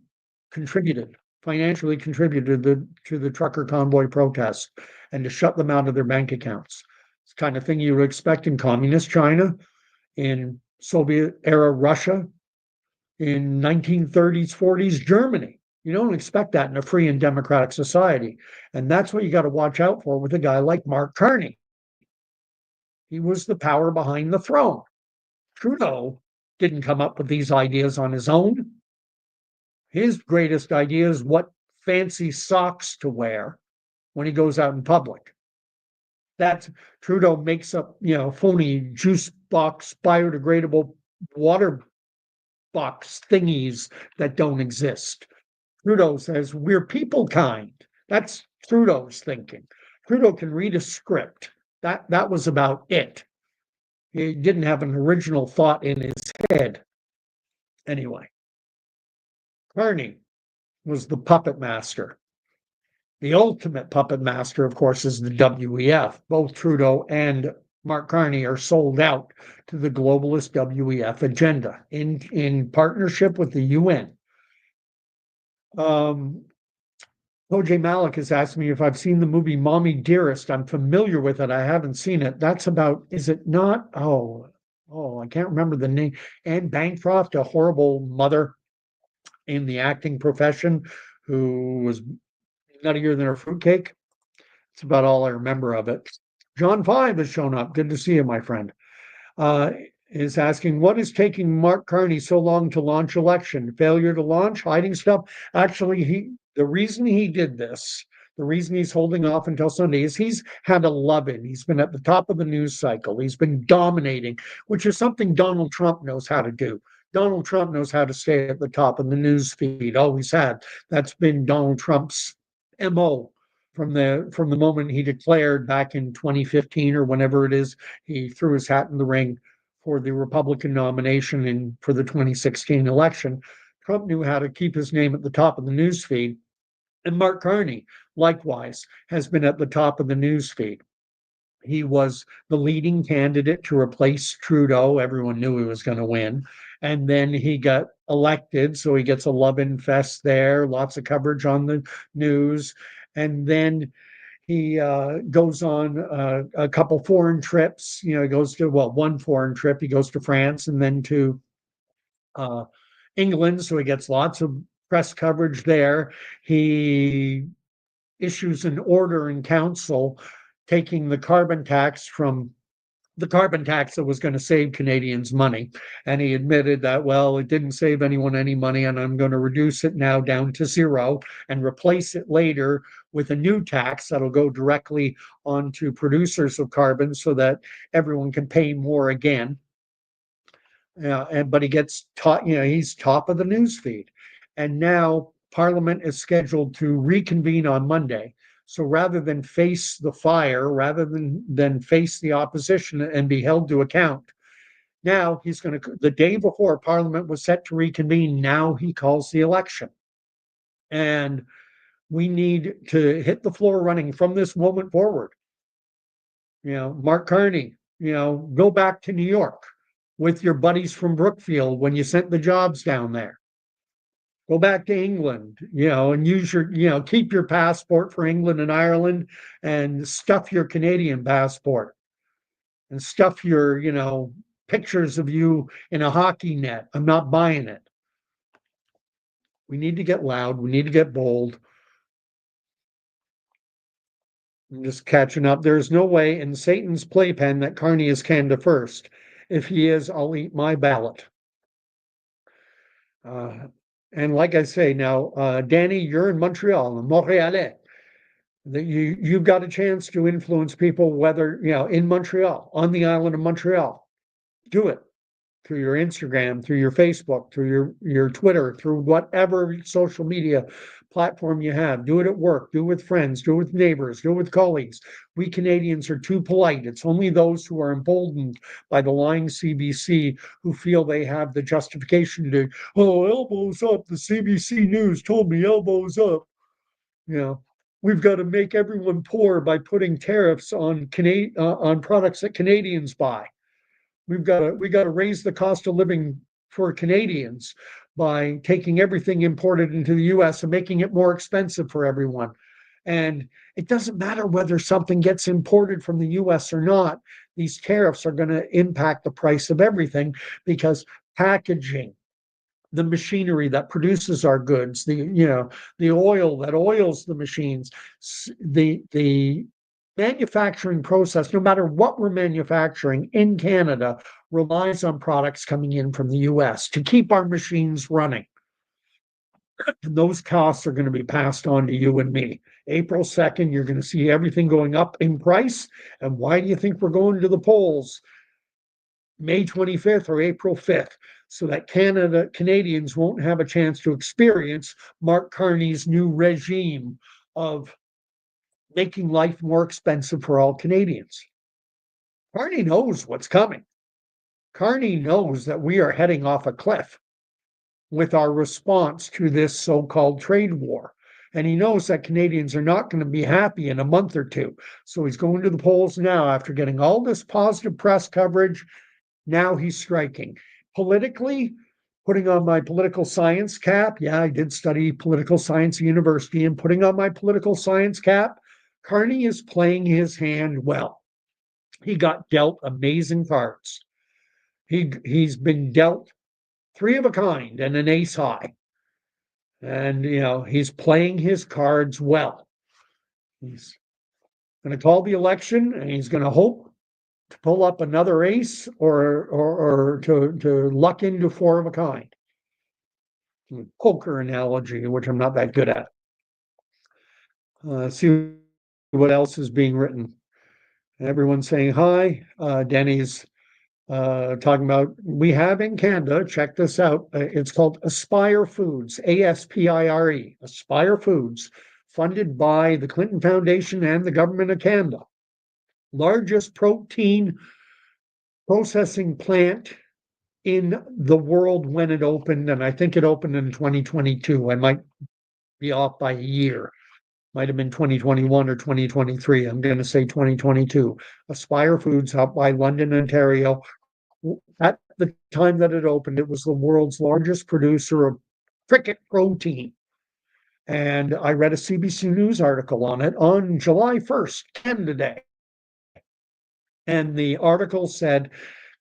financially contributed to the trucker convoy protest, and to shut them out of their bank accounts. It's the kind of thing you would expect in communist China, in Soviet era Russia, in 1930s, 40s Germany. You don't expect that in a free and democratic society. And that's what you got to watch out for with a guy like Mark Carney. He was the power behind the throne. Trudeau didn't come up with these ideas on his own. His greatest idea is what fancy socks to wear when he goes out in public. That Trudeau makes up, phony juice box, biodegradable water box thingies that don't exist. Trudeau says, we're people kind. That's Trudeau's thinking. Trudeau can read a script. That was about it. He didn't have an original thought in his head. Anyway, Carney was the puppet master. The ultimate puppet master, of course, is the WEF. Both Trudeau and Mark Carney are sold out to the globalist WEF agenda in partnership with the UN. OJ Malik has asked me if I've seen the movie Mommy Dearest. I'm familiar with it. I haven't seen it. That's about, is it not? Oh, I can't remember the name. Anne Bancroft, a horrible mother in the acting profession who was nuttier than a fruitcake. It's about all I remember of it. John 5 has shown up. Good to see you, my friend. Is asking, what is taking Mark Carney so long to launch election? Failure to launch, hiding stuff? Actually, the reason he did this, the reason he's holding off until Sunday is he's had a love-in. He's been at the top of the news cycle. He's been dominating, which is something Donald Trump knows how to do. Donald Trump knows how to stay at the top of the news feed, always had. That's been Donald Trump's MO from the moment he declared back in 2015 or whenever it is, he threw his hat in the ring for the Republican nomination for the 2016 election. Trump knew how to keep his name at the top of the news feed. And Mark Carney, likewise, has been at the top of the news feed. He was the leading candidate to replace Trudeau. Everyone knew he was going to win. And then he got elected, so he gets a love-in fest there, lots of coverage on the news. And then he goes on a couple foreign trips. He goes to, one foreign trip. He goes to France and then to England, so he gets lots of press coverage there. He issues an order in council taking the carbon tax that was going to save Canadians money. And he admitted that, it didn't save anyone any money, and I'm going to reduce it now down to zero and replace it later with a new tax that'll go directly onto producers of carbon so that everyone can pay more again. But he gets he's top of the news feed. And now Parliament is scheduled to reconvene on Monday. So rather than face the fire, rather than face the opposition and be held to account, now he's going to, the day before Parliament was set to reconvene, now he calls the election. And we need to hit the floor running from this moment forward. Mark Carney, go back to New York with your buddies from Brookfield when you sent the jobs down there. Go back to England, and use keep your passport for England and Ireland and stuff your Canadian passport and stuff your, pictures of you in a hockey net. I'm not buying it. We need to get loud. We need to get bold. I'm just catching up. There's no way in Satan's playpen that Carney is Canada first. If he is, I'll eat my ballot. And like I say now, Danny, you're in Montreal, Montrealais. You've got a chance to influence people, whether, in Montreal, on the island of Montreal. Do it through your Instagram, through your Facebook, through your Twitter, through whatever social media platform you have. Do it at work, do it with friends, do it with neighbors, do it with colleagues. We Canadians are too polite. It's only those who are emboldened by the lying CBC who feel they have the justification to, elbows up. The CBC News told me elbows up. We've got to make everyone poor by putting tariffs on products that Canadians buy. We got to raise the cost of living for Canadians by taking everything imported into the US and making it more expensive for everyone. And it doesn't matter whether something gets imported from the US or not. These tariffs are going to impact the price of everything because packaging, the machinery that produces our goods, the oil that oils the machines, the manufacturing process, no matter what we're manufacturing in Canada, relies on products coming in from the US to keep our machines running. And those costs are going to be passed on to you and me. April 2nd, you're going to see everything going up in price. And why do you think we're going to the polls May 25th or April 5th? So that Canadians won't have a chance to experience Mark Carney's new regime of making life more expensive for all Canadians. Carney knows what's coming. Carney knows that we are heading off a cliff with our response to this so-called trade war. And he knows that Canadians are not going to be happy in a month or two. So he's going to the polls now after getting all this positive press coverage. Now he's striking. Politically, putting on my political science cap. Yeah, I did study political science at university, and putting on my political science cap, Carney is playing his hand well. He got dealt amazing cards. He's been dealt three of a kind and an ace high. And, he's playing his cards well. He's going to call the election, and he's going to hope to pull up another ace or to luck into four of a kind. Poker analogy, which I'm not that good at. See what else is being written. Everyone's saying hi. Denny's talking about, we have in Canada, check this out, it's called Aspire Foods, ASPIRE, Aspire Foods, funded by the Clinton Foundation and the government of Canada. Largest protein processing plant in the world when it opened, and I think it opened in 2022. I might be off by a year. Might have been 2021 or 2023. I'm going to say 2022. Aspire Foods out by London, Ontario. At the time that it opened, it was the world's largest producer of cricket protein. And I read a CBC News article on it on July 1st, Canada Day. And the article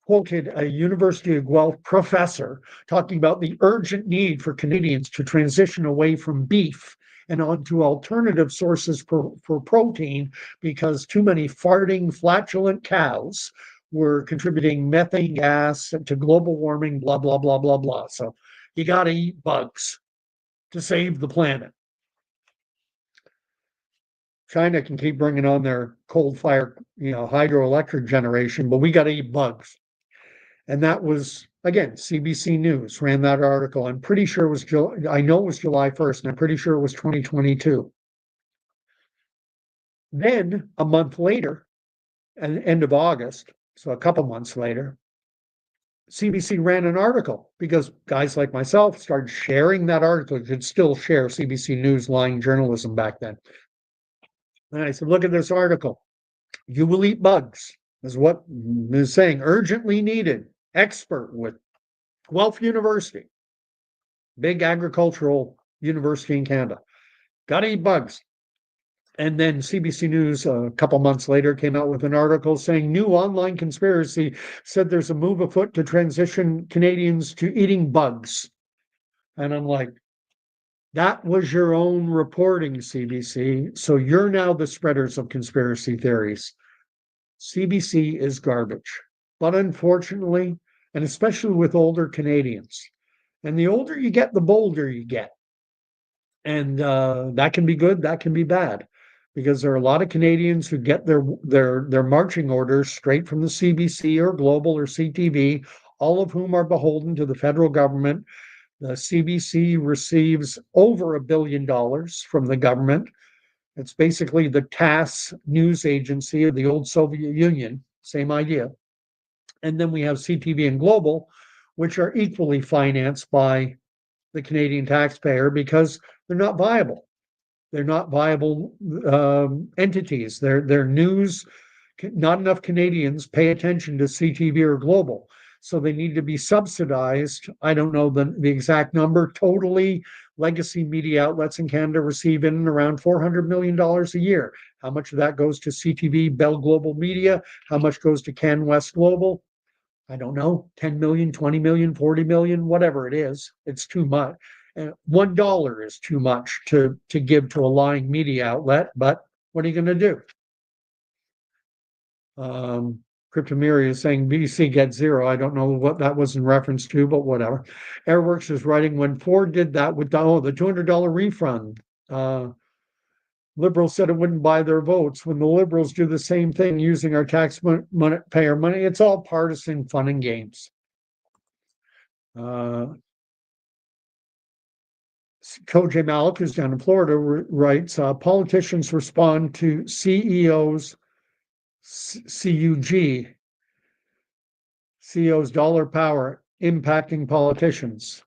quoted a University of Guelph professor talking about the urgent need for Canadians to transition away from beef and onto alternative sources for protein because too many farting, flatulent cows were contributing methane gas to global warming, blah, blah, blah, blah, blah. So you got to eat bugs to save the planet. China can keep bringing on their coal fire, hydroelectric generation, but we got to eat bugs. And that was, again, CBC News ran that article. I'm pretty sure it was, I know it was July 1st, and I'm pretty sure it was 2022. Then a month later, at the end of August, so a couple months later, CBC ran an article because guys like myself started sharing that article. You could still share CBC News lying journalism back then. And I said, look at this article. You will eat bugs, is what is saying. Urgently needed. Expert with Guelph University, big agricultural university in Canada. Got to eat bugs. And then CBC News a couple months later came out with an article saying new online conspiracy said there's a move afoot to transition Canadians to eating bugs. And I'm like, that was your own reporting, CBC. So you're now the spreaders of conspiracy theories. CBC is garbage. But unfortunately, and especially with older Canadians, and the older you get, the bolder you get. And that can be good, that can be bad, because there are a lot of Canadians who get their marching orders straight from the CBC or Global or CTV, all of whom are beholden to the federal government. The CBC receives over $1 billion from the government. It's basically the TASS news agency of the old Soviet Union, same idea. And then we have CTV and Global, which are equally financed by the Canadian taxpayer because they're not viable. They're not viable entities. They're news. Not enough Canadians pay attention to CTV or Global. So they need to be subsidized. I don't know the exact number. Totally, legacy media outlets in Canada receive in around $400 million a year. How much of that goes to CTV, Bell Global Media? How much goes to CanWest Global? I don't know, 10 million, 20 million, 40 million, whatever it is. It's too much. $1 is too much to give to a lying media outlet, but what are you going to do? Cryptomeria is saying BC gets zero. I don't know what that was in reference to, but whatever. Airworks is writing when Ford did that with the $200 refund. Liberals said it wouldn't buy their votes. When the Liberals do the same thing using our taxpayer money, it's all partisan fun and games. Koj Malik, who's down in Florida, writes, politicians respond to CEOs, CUG, CEOs' dollar power impacting politicians.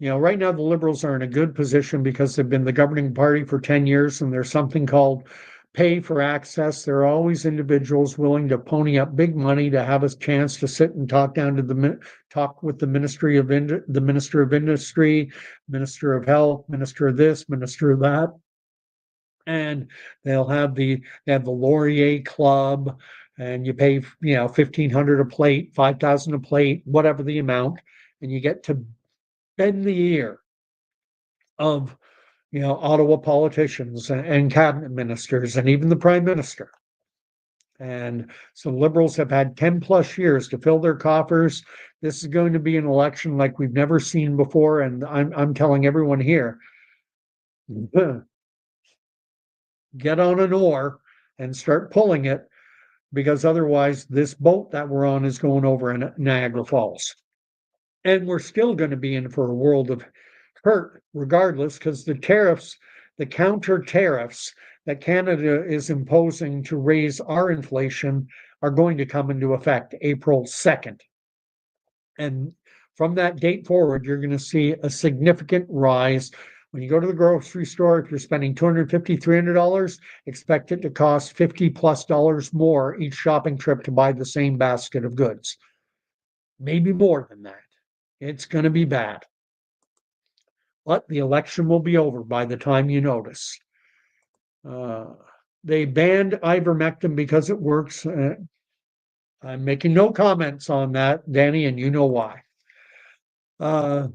You know, right now the Liberals are in a good position because they've been the governing party for 10 years and there's something called pay for access. There are always individuals willing to pony up big money to have a chance to sit and talk with the Ministry of the Minister of Industry, Minister of Health, Minister of this, Minister of that. And they have the Laurier Club, and you pay, $1,500 a plate, $5,000 a plate, whatever the amount, and you get to bend the ear of Ottawa politicians and cabinet ministers and even the prime minister. And so Liberals have had 10 plus years to fill their coffers. This is going to be an election like we've never seen before. And I'm telling everyone here, get on an oar and start pulling it, because otherwise this boat that we're on is going over in Niagara Falls. And we're still going to be in for a world of hurt regardless, because the tariffs, the counter tariffs that Canada is imposing to raise our inflation are going to come into effect April 2nd. And from that date forward, you're going to see a significant rise. When you go to the grocery store, if you're spending $250, $300, expect it to cost $50+ more each shopping trip to buy the same basket of goods. Maybe more than that. It's going to be bad. But the election will be over by the time you notice. They banned ivermectin because it works. I'm making no comments on that, Danny, and you know why. And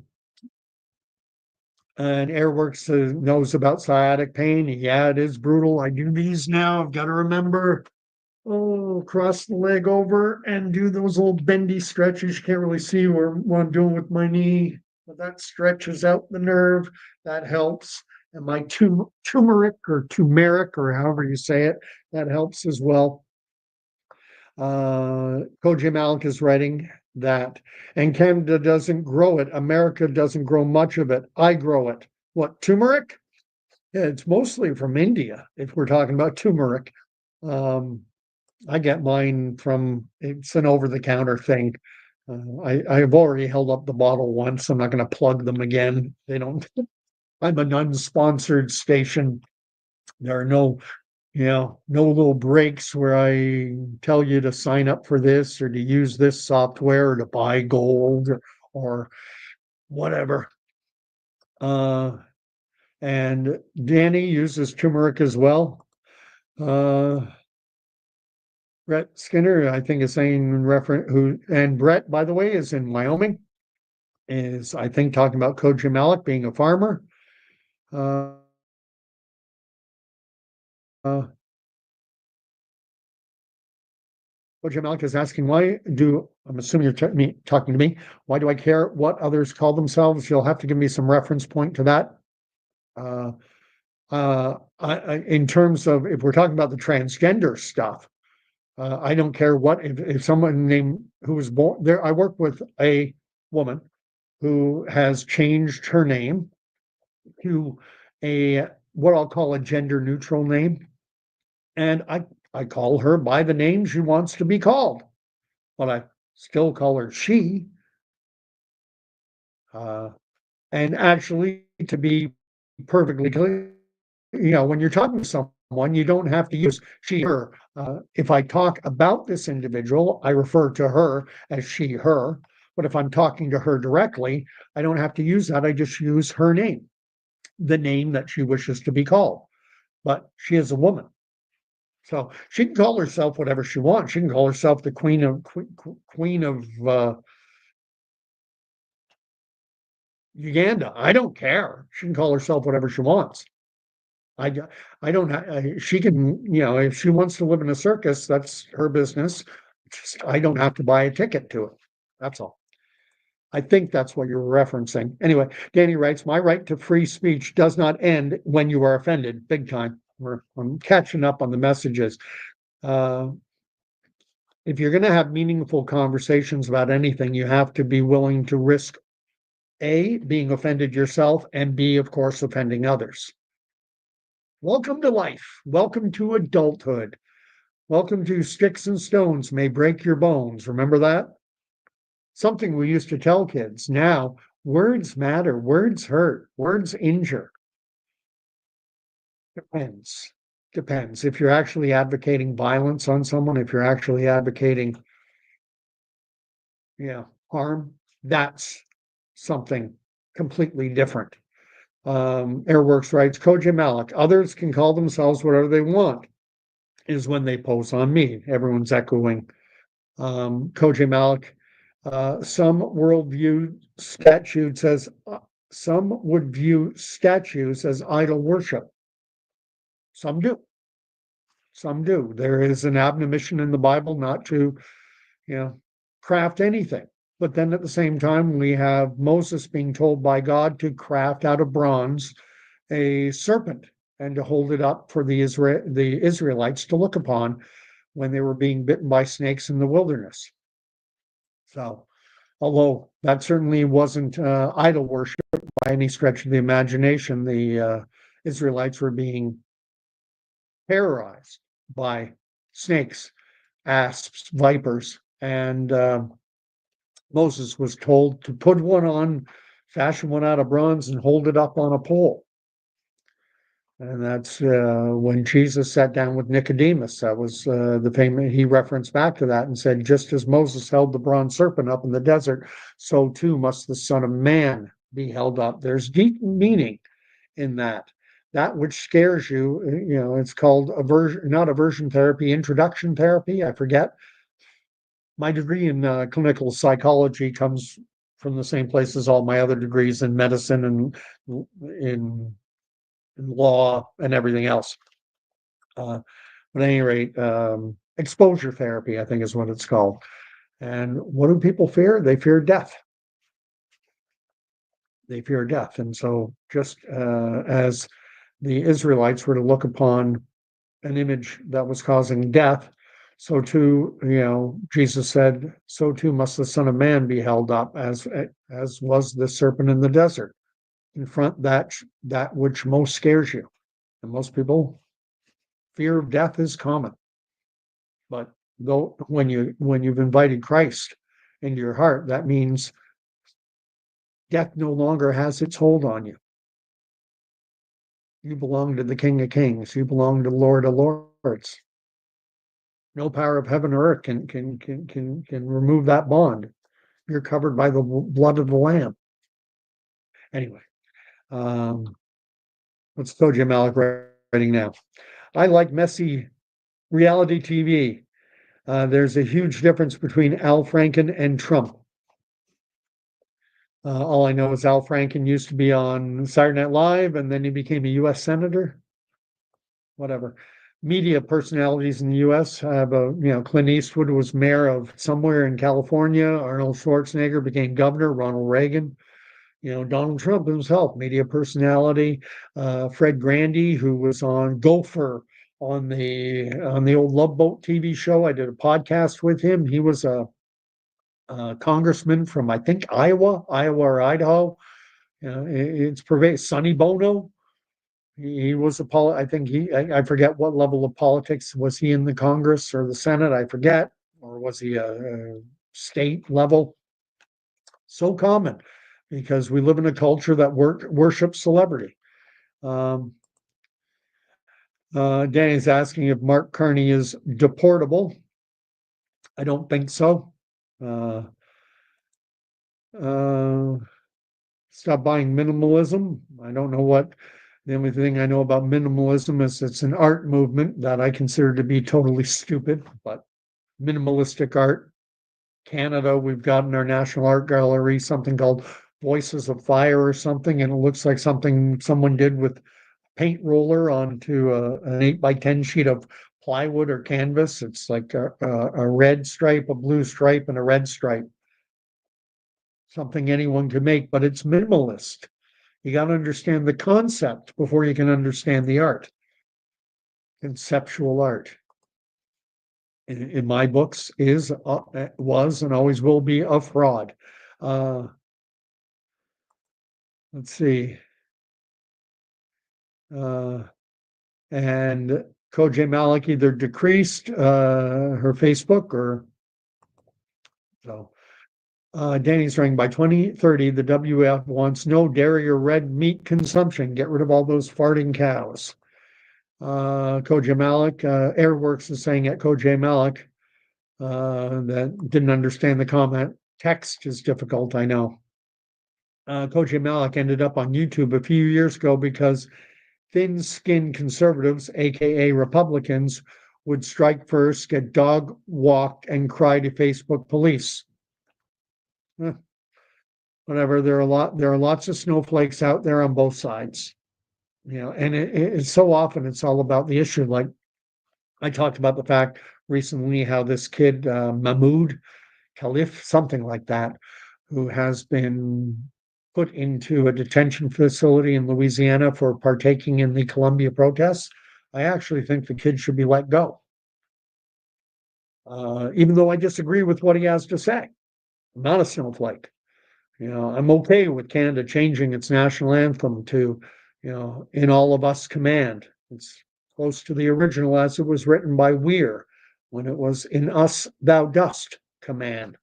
Airworks knows about sciatic pain. Yeah, it is brutal. I do these now. I've got to remember, cross the leg over and do those little bendy stretches. You can't really see what I'm doing with my knee, but that stretches out the nerve. That helps. And my turmeric or however you say it, that helps as well. Koji Malik is writing that, and Canada doesn't grow it. America doesn't grow much of it. I grow it. What, turmeric? Yeah, it's mostly from India, if we're talking about turmeric. Um, I get mine from, it's an over-the-counter thing. I've already held up the bottle once. I'm not gonna plug them again. They don't, I'm an unsponsored station. There are no, no little breaks where I tell you to sign up for this or to use this software or to buy gold or whatever. Uh, and Danny uses turmeric as well. Uh, Brett Skinner, I think, is saying in reference who, and Brett, by the way, is in Wyoming, is I think talking about Koji Malik being a farmer. Uh, uh, Koji Malik is asking, why do, I'm assuming you're talking to me, why do I care what others call themselves? You'll have to give me some reference point to that. Uh, in terms of, if we're talking about the transgender stuff, I don't care what, if someone named who was born there, I work with a woman who has changed her name to a what I'll call a gender neutral name. And I call her by the name she wants to be called, but I still call her she. Uh, and actually, to be perfectly clear, when you're talking to someone, you don't have to use she, her. If I talk about this individual, I refer to her as she, her. But if I'm talking to her directly, I don't have to use that. I just use her name, the name that she wishes to be called. But she is a woman. So she can call herself whatever she wants. She can call herself the queen of Uganda. I don't care. She can call herself whatever she wants. I, I don't. She can, if she wants to live in a circus, that's her business. Just, I don't have to buy a ticket to it. That's all. I think that's what you're referencing. Anyway, Danny writes, my right to free speech does not end when you are offended. Big time. I'm catching up on the messages. Uh, if you're going to have meaningful conversations about anything, you have to be willing to risk A, being offended yourself, and B, of course, offending others. Welcome to life. Welcome to adulthood. Welcome to sticks and stones may break your bones. Remember that? Something we used to tell kids. Now, words matter, words hurt, words injure. Depends. Depends. If you're actually advocating violence on someone, if you're actually advocating, harm, that's something completely different. Airworks writes, Koji Malik, others can call themselves whatever they want, is when they pose on me. Everyone's echoing Koji Malik. Some worldview statute says some would view statues as idol worship. Some do. Some do. There is an admonition in the Bible not to, craft anything. But then at the same time, we have Moses being told by God to craft out of bronze a serpent and to hold it up for the Israelites to look upon when they were being bitten by snakes in the wilderness. So, although that certainly wasn't idol worship by any stretch of the imagination, the Israelites were being terrorized by snakes, asps, vipers, and Moses was told to put one on, fashion one out of bronze, and hold it up on a pole. And that's when Jesus sat down with Nicodemus. That was the famous, he referenced back to that and said, just as Moses held the bronze serpent up in the desert, so too must the Son of Man be held up. There's deep meaning in that. That which scares you, it's called aversion, not aversion therapy, introduction therapy. I forget. My degree in clinical psychology comes from the same place as all my other degrees in medicine and in law and everything else. At any rate, exposure therapy, I think is what it's called. And what do people fear? They fear death. They fear death. And so just as the Israelites were to look upon an image that was causing death, so too, Jesus said, so too must the Son of Man be held up as was the serpent in the desert. Confront that which most scares you. And most people, fear of death is common. But though when you've invited Christ into your heart, that means death no longer has its hold on you. You belong to the King of Kings. You belong to the Lord of Lords. No power of heaven or earth can remove that bond. You're covered by the blood of the Lamb. Anyway, what's Koji Malik writing now? I like messy reality TV. There's a huge difference between Al Franken and Trump. All I know is Al Franken used to be on Saturday Night Live, and then he became a U.S. senator. Whatever. Media personalities in the U.S. have Clint Eastwood was mayor of somewhere in California. Arnold Schwarzenegger became governor. Ronald Reagan. Donald Trump himself, media personality. Fred Grandy, who was on Gopher on the old Love Boat TV show. I did a podcast with him. He was a congressman from, I think, Iowa or Idaho. It's pervasive. Sonny Bono. He was I think I forget what level of politics was he in the Congress or the Senate. I forget, or was he a state level? So common because we live in a culture that worships celebrity. Danny's asking if Mark Carney is deportable. I don't think so. Stop buying minimalism. I don't know what the only thing I know about minimalism is it's an art movement that I consider to be totally stupid, but minimalistic art. Canada, we've got in our National Art Gallery something called Voices of Fire or something, and it looks like something someone did with paint roller onto an 8x10 sheet of plywood or canvas. It's like a red stripe, a blue stripe, and a red stripe. Something anyone could make, but it's minimalist. You got to understand the concept before you can understand the art. Conceptual art, in my books, was and always will be a fraud. Let's see. And Koji Malik either decreased her Facebook or so. Danny's saying by 2030, the WF wants no dairy or red meat consumption. Get rid of all those farting cows. Koji Malik, Airworks is saying at Koji Malik that didn't understand the comment. Text is difficult, I know. Koji Malik ended up on YouTube a few years ago because thin-skinned conservatives, aka Republicans, would strike first, get dog walked, and cry to Facebook police. Whatever. There are lots of snowflakes out there on both sides. And it's so often it's all about the issue. Like I talked about the fact recently how this kid Mahmoud Khalif, something like that, who has been put into a detention facility in Louisiana for partaking in the Columbia protests. I actually think the kid should be let go. Even though I disagree with what he has to say. I'm not a snowflake. I'm okay with Canada changing its national anthem to, In All of Us Command. It's close to the original as it was written by Weir when it was In Us Thou Dost Command.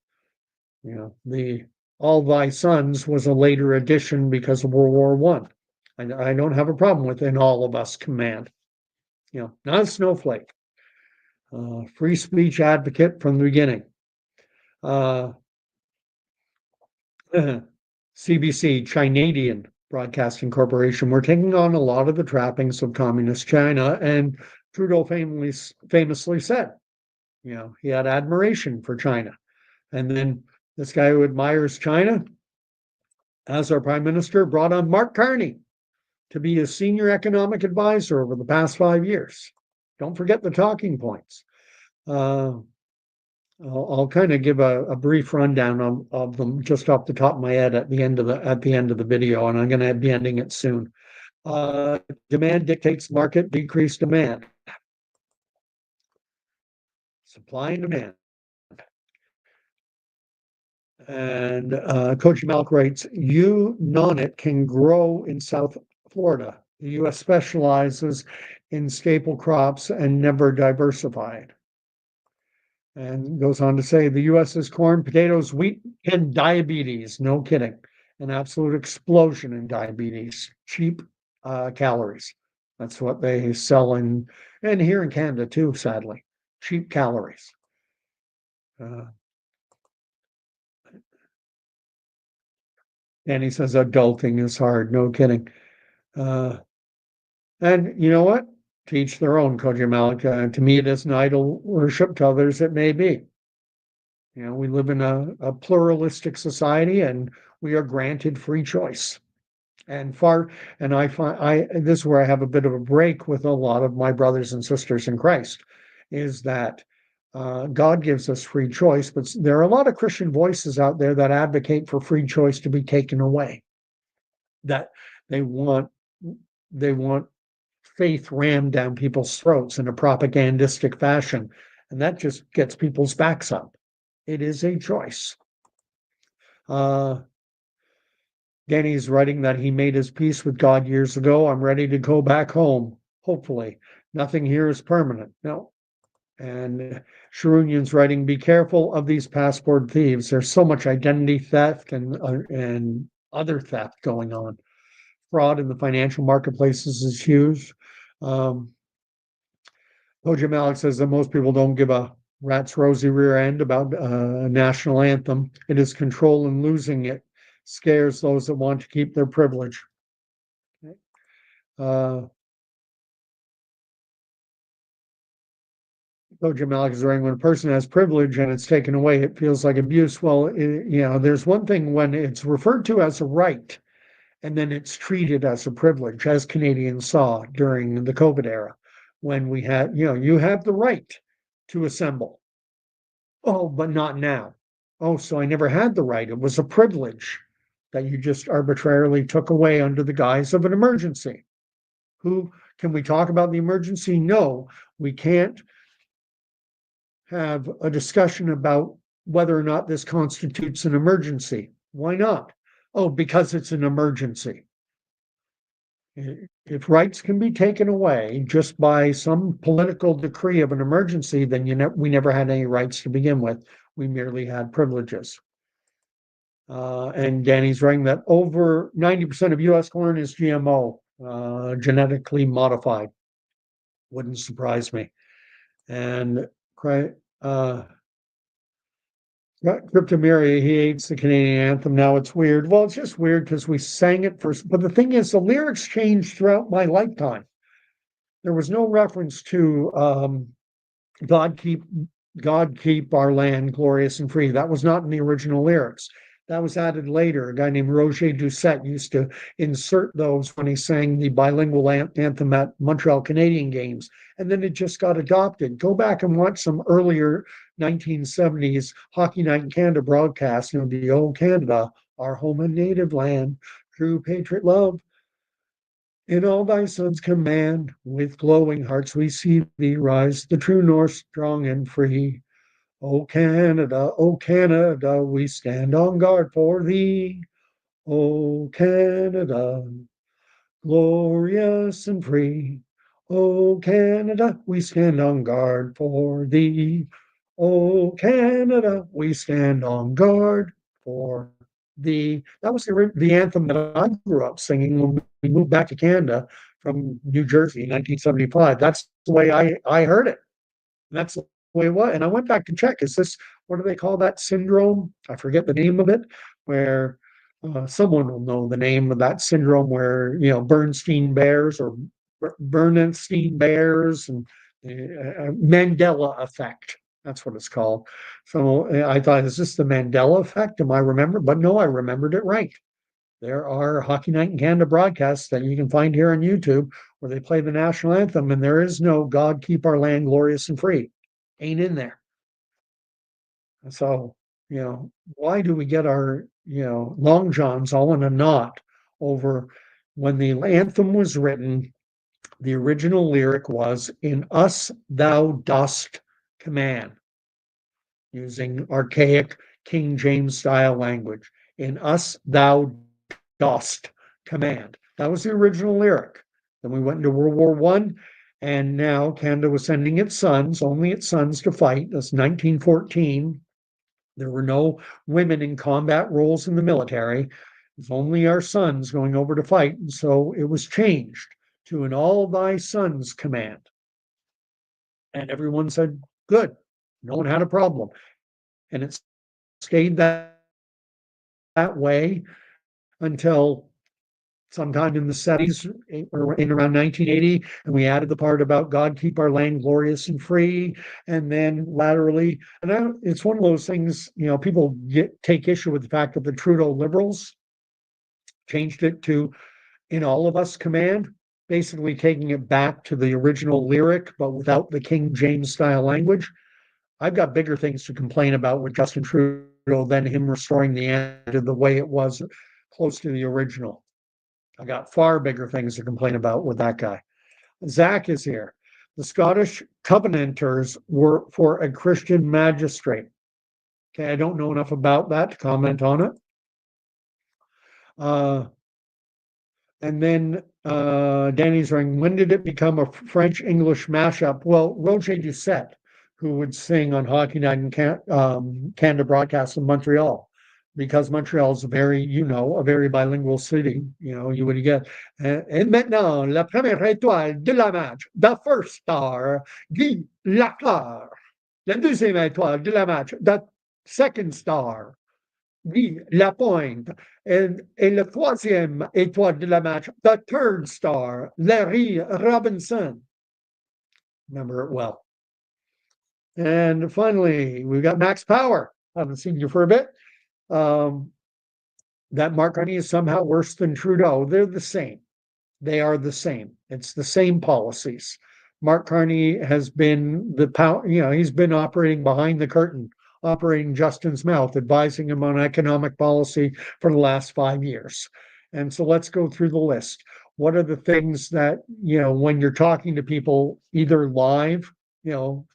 The All Thy Sons was a later addition because of World War One. I don't have a problem with In All of Us Command. Not a snowflake. Free speech advocate from the beginning. CBC, Chinadian Broadcasting Corporation, we're taking on a lot of the trappings of communist China. And Trudeau famously said, he had admiration for China. And then this guy who admires China, as our prime minister, brought on Mark Carney to be his senior economic advisor over the past 5 years. Don't forget the talking points. I'll kind of give a brief rundown of them just off the top of my head at the end of the video, and I'm going to be ending it soon. Demand dictates market, decrease demand. Supply and demand. And Coach Malk writes, Unonit can grow in South Florida. The U.S. specializes in staple crops and never diversified. And goes on to say the U.S. is corn, potatoes, wheat, and diabetes. No kidding. An absolute explosion in diabetes. Cheap calories. That's what they sell and here in Canada too, sadly. Cheap calories. Uh, and he says adulting is hard. No kidding. Uh, and you know what? To each their own, Koji Malik. To me, it is an idol worship. To others, it may be. We live in a pluralistic society and we are granted free choice. And I find this is where I have a bit of a break with a lot of my brothers and sisters in Christ, is that God gives us free choice, but there are a lot of Christian voices out there that advocate for free choice to be taken away. That they want they want faith rammed down people's throats in a propagandistic fashion, and that just gets people's backs up. It is a choice. Danny's writing that he made his peace with God years ago. I'm ready to go back home. Hopefully, nothing here is permanent. No. And Sharunian's writing, be careful of these passport thieves. There's so much identity theft and other theft going on. Fraud in the financial marketplaces is huge. Hoja Malik says that most people don't give a rat's rosy rear end about a national anthem. It is control, and losing it scares those that want to keep their privilege. Hoja Malik is writing, when a person has privilege and it's taken away, it feels like abuse. Well, there's one thing when it's referred to as a right, and then it's treated as a privilege, as Canadians saw during the COVID era, when we had, you have the right to assemble. Oh, but not now. Oh, so I never had the right. It was a privilege that you just arbitrarily took away under the guise of an emergency. Can we talk about the emergency? No, we can't have a discussion about whether or not this constitutes an emergency. Why not? Oh, because it's an emergency. If rights can be taken away just by some political decree of an emergency, then we never had any rights to begin with. We merely had privileges. And Danny's writing that over 90% of U.S. corn is GMO, genetically modified. Wouldn't surprise me. And Cryptomiri, he hates the Canadian anthem. Now it's weird. Well, it's just weird because we sang it first. But the thing is, the lyrics changed throughout my lifetime. There was no reference to God keep God keep our land glorious and free. That was not in the original lyrics. That was added later. A guy named Roger Doucette used to insert those when he sang the bilingual anthem at Montreal Canadian games. And then it just got adopted. Go back and watch some earlier 1970s Hockey Night in Canada broadcasts. The old Canada, our home and native land, true patriot love. In all thy son's command, with glowing hearts we see thee rise, the true north, strong and free. O Canada, we stand on guard for thee. O Canada, glorious and free. O Canada, we stand on guard for thee. O Canada, we stand on guard for thee. That was the anthem that I grew up singing when we moved back to Canada from New Jersey in 1975. That's the way I heard it. That's the way it was. And I went back to check. Is this, what do they call that syndrome? I forget the name of it, where someone will know the name of that syndrome where, Bernstein Bears or Bernstein Bears and Mandela effect. That's what it's called. So I thought, is this the Mandela effect? Am I remember? But no, I remembered it right. There are Hockey Night in Canada broadcasts that you can find here on YouTube where they play the national anthem, and there is no God keep our land glorious and free. Ain't in there. So, why do we get our, long johns all in a knot over when the anthem was written? The original lyric was, in us thou dost command, using archaic King James style language. In us thou dost command. That was the original lyric. Then we went into World War One, and now Canada was sending its sons, only its sons, to fight. That's 1914. There were no women in combat roles in the military. It was only our sons going over to fight. And so it was changed to an all thy sons command. And everyone said, good. No one had a problem. And it stayed that way until sometime in the 70s or in around 1980, and we added the part about God keep our land glorious and free, and then laterally, and it's one of those things, people take issue with the fact that the Trudeau Liberals changed it to in all of us command, basically taking it back to the original lyric, but without the King James style language. I've got bigger things to complain about with Justin Trudeau than him restoring the end to the way it was close to the original. I got far bigger things to complain about with that guy. Zach is here. The Scottish Covenanters were for a Christian magistrate. Okay, I don't know enough about that to comment on it. And then Danny's ring. When did it become a French-English mashup? Well, Roger Doucette, who would sing on Hockey Night in Canada broadcast in Montreal, because Montreal is a very bilingual city. You would get. Et maintenant, la première étoile de la match, the first star, Guy Lafleur. La deuxième étoile de la match, the second star, Guy Lapointe. Et la troisième étoile de la match, the third star, Larry Robinson. Remember it well. And finally, we've got Max Power. I haven't seen you for a bit. That Mark Carney is somehow worse than Trudeau. They're the same. They are the same. It's the same policies. Mark Carney has been he's been operating behind the curtain, operating Justin's mouth, advising him on economic policy for the last 5 years. And so let's go through the list. What are the things that, when you're talking to people, either live,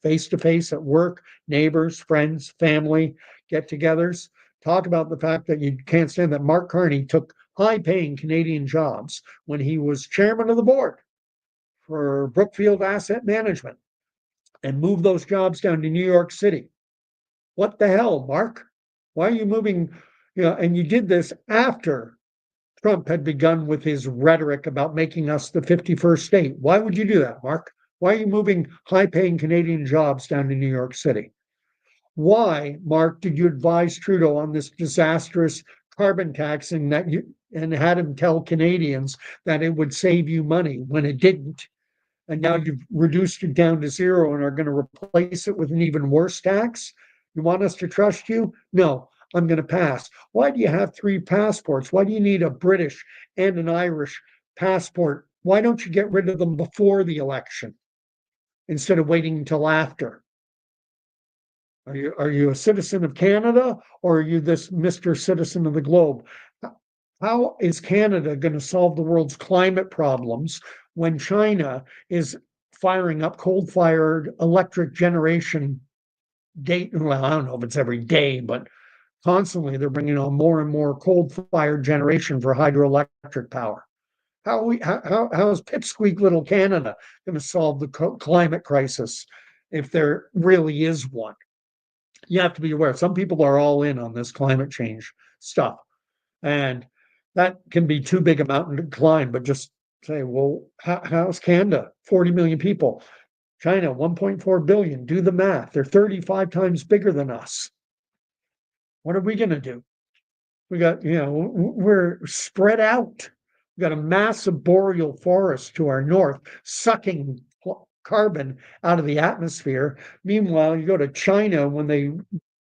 face to face at work, neighbors, friends, family, get togethers, talk about the fact that you can't stand that Mark Carney took high paying Canadian jobs when he was chairman of the board for Brookfield Asset Management and moved those jobs down to New York City. What the hell, Mark? Why are you moving? And you did this after Trump had begun with his rhetoric about making us the 51st state. Why would you do that, Mark? Why are you moving high-paying Canadian jobs down to New York City? Why, Mark, did you advise Trudeau on this disastrous carbon taxing and had him tell Canadians that it would save you money when it didn't? And now you've reduced it down to zero and are going to replace it with an even worse tax? You want us to trust you? No, I'm going to pass. Why do you have 3 passports? Why do you need a British and an Irish passport? Why don't you get rid of them before the election instead of waiting until after? Are you a citizen of Canada, or are you this Mr. Citizen of the globe? How is Canada going to solve the world's climate problems when China is firing up coal-fired electric generation well, I don't know if it's every day, but constantly they're bringing on more and more coal-fired generation for hydroelectric power. How is pipsqueak little Canada going to solve the climate crisis if there really is one? You have to be aware. Some people are all in on this climate change stuff, and that can be too big a mountain to climb. But just say, well, how's Canada? 40 million people. China, 1.4 billion. Do the math. They're 35 times bigger than us. What are we going to do? We got, we're spread out. We've got a massive boreal forest to our north, sucking carbon out of the atmosphere. Meanwhile, you go to China, when they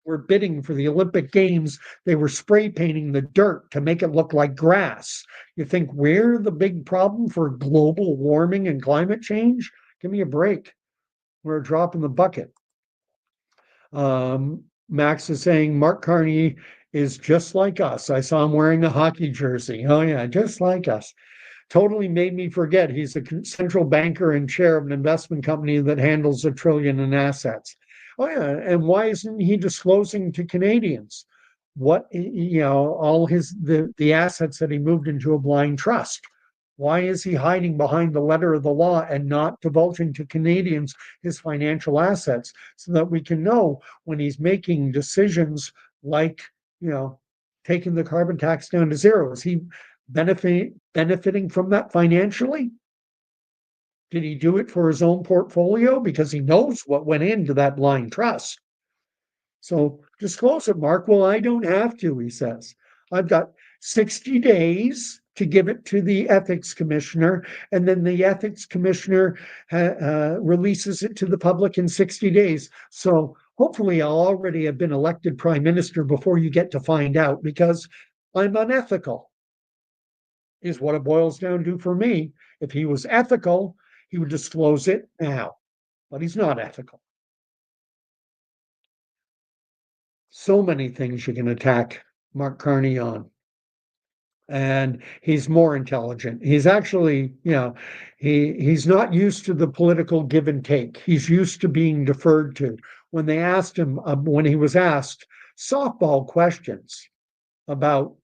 were bidding for the Olympic Games, they were spray painting the dirt to make it look like grass. You think we're the big problem for global warming and climate change? Give me a break. We're a drop in the bucket. Max is saying Mark Carney is just like us. I saw him wearing a hockey jersey. Oh yeah, just like us. Totally made me forget he's a central banker and chair of an investment company that handles $1 trillion in assets. Oh yeah, and why isn't he disclosing to Canadians what all the assets that he moved into a blind trust? Why is he hiding behind the letter of the law and not divulging to Canadians his financial assets so that we can know when he's making decisions like, you know, taking the carbon tax down to zero? Is he benefiting from that financially? Did he do it for his own portfolio? Because he knows what went into that blind trust. So disclose it, Mark. Well, I don't have to, he says. I've got 60 days to give it to the ethics commissioner, and then the ethics commissioner releases it to the public in 60 days. So hopefully, I'll already have been elected prime minister before you get to find out because I'm unethical, is what it boils down to for me. If he was ethical, he would disclose it now, but he's not ethical. So many things you can attack Mark Carney on. And he's more intelligent. He's actually, he's not used to the political give and take. He's used to being deferred to. When they asked him, when he was asked softball questions about,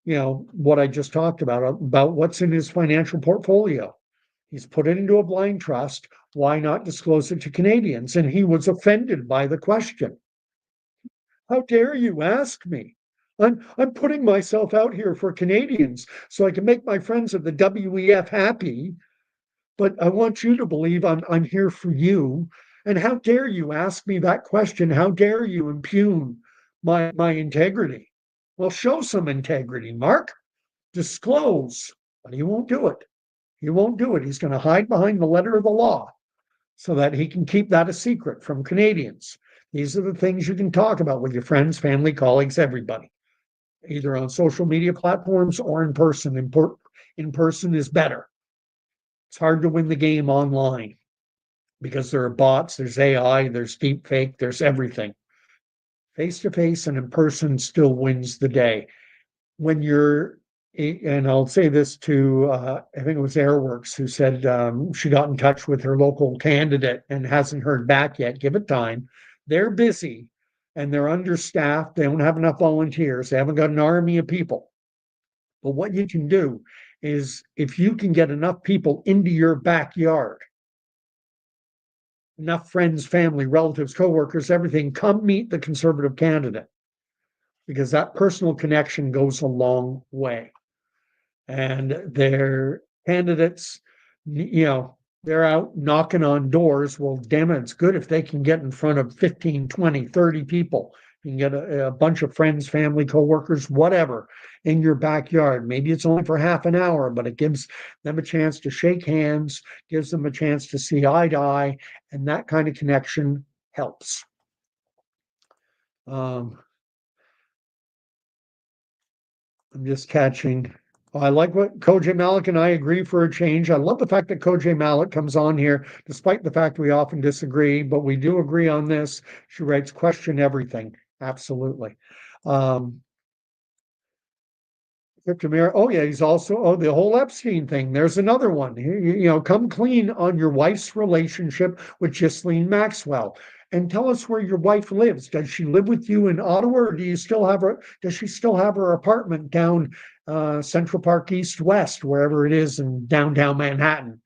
what I just talked about what's in his financial portfolio, he's put it into a blind trust. Why not disclose it to Canadians? And he was offended by the question. How dare you ask me? I'm putting myself out here for Canadians so I can make my friends at the WEF happy, but I want you to believe I'm here for you. And how dare you ask me that question? How dare you impugn my integrity? Well, show some integrity, Mark. Disclose, but he won't do it. He won't do it. He's going to hide behind the letter of the law so that he can keep that a secret from Canadians. These are the things you can talk about with your friends, family, colleagues, everybody, either on social media platforms or in person. In person is better. It's hard to win the game online because there are bots, there's AI, there's deep fake, there's everything. Face to face and in person still wins the day. When you're, and I'll say this to, I think it was Airworks who said she got in touch with her local candidate and hasn't heard back yet. Give it time. They're busy and they're understaffed. They don't have enough volunteers. They haven't got an army of people. But what you can do is if you can get enough people into your backyard, enough friends, family, relatives, coworkers, everything, come meet the Conservative candidate because that personal connection goes a long way. And their candidates, they're out knocking on doors. Well, damn it, it's good if they can get in front of 15, 20, 30 people. You can get a bunch of friends, family, coworkers, whatever, in your backyard. Maybe it's only for half an hour, but it gives them a chance to shake hands, gives them a chance to see eye to eye, and that kind of connection helps. Um, I'm just catching. I like what Koj Malik and I agree for a change. I love the fact that Koj Malik comes on here, despite the fact we often disagree, but we do agree on this. She writes, question everything. Absolutely. Victor Mayer, oh yeah, he's also, the whole Epstein thing. There's another one. Come clean on your wife's relationship with Ghislaine Maxwell. And tell us where your wife lives. Does she live with you in Ottawa, or does she still have her apartment down Central Park East West, wherever it is in downtown Manhattan?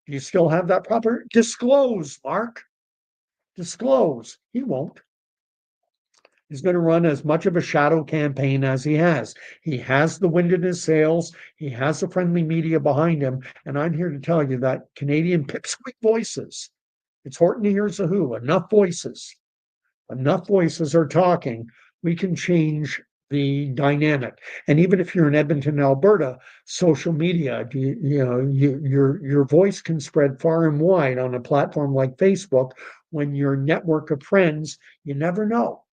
Do you still have that proper? Disclose, Mark. Disclose. He won't. He's going to run as much of a shadow campaign as he has. He has the wind in his sails. He has the friendly media behind him. And I'm here to tell you that Canadian pipsqueak voices, it's Horton hears a who, enough voices are talking. We can change the dynamic. And even if you're in Edmonton, Alberta, social media, your voice can spread far and wide on a platform like Facebook. When your network of friends, you never know.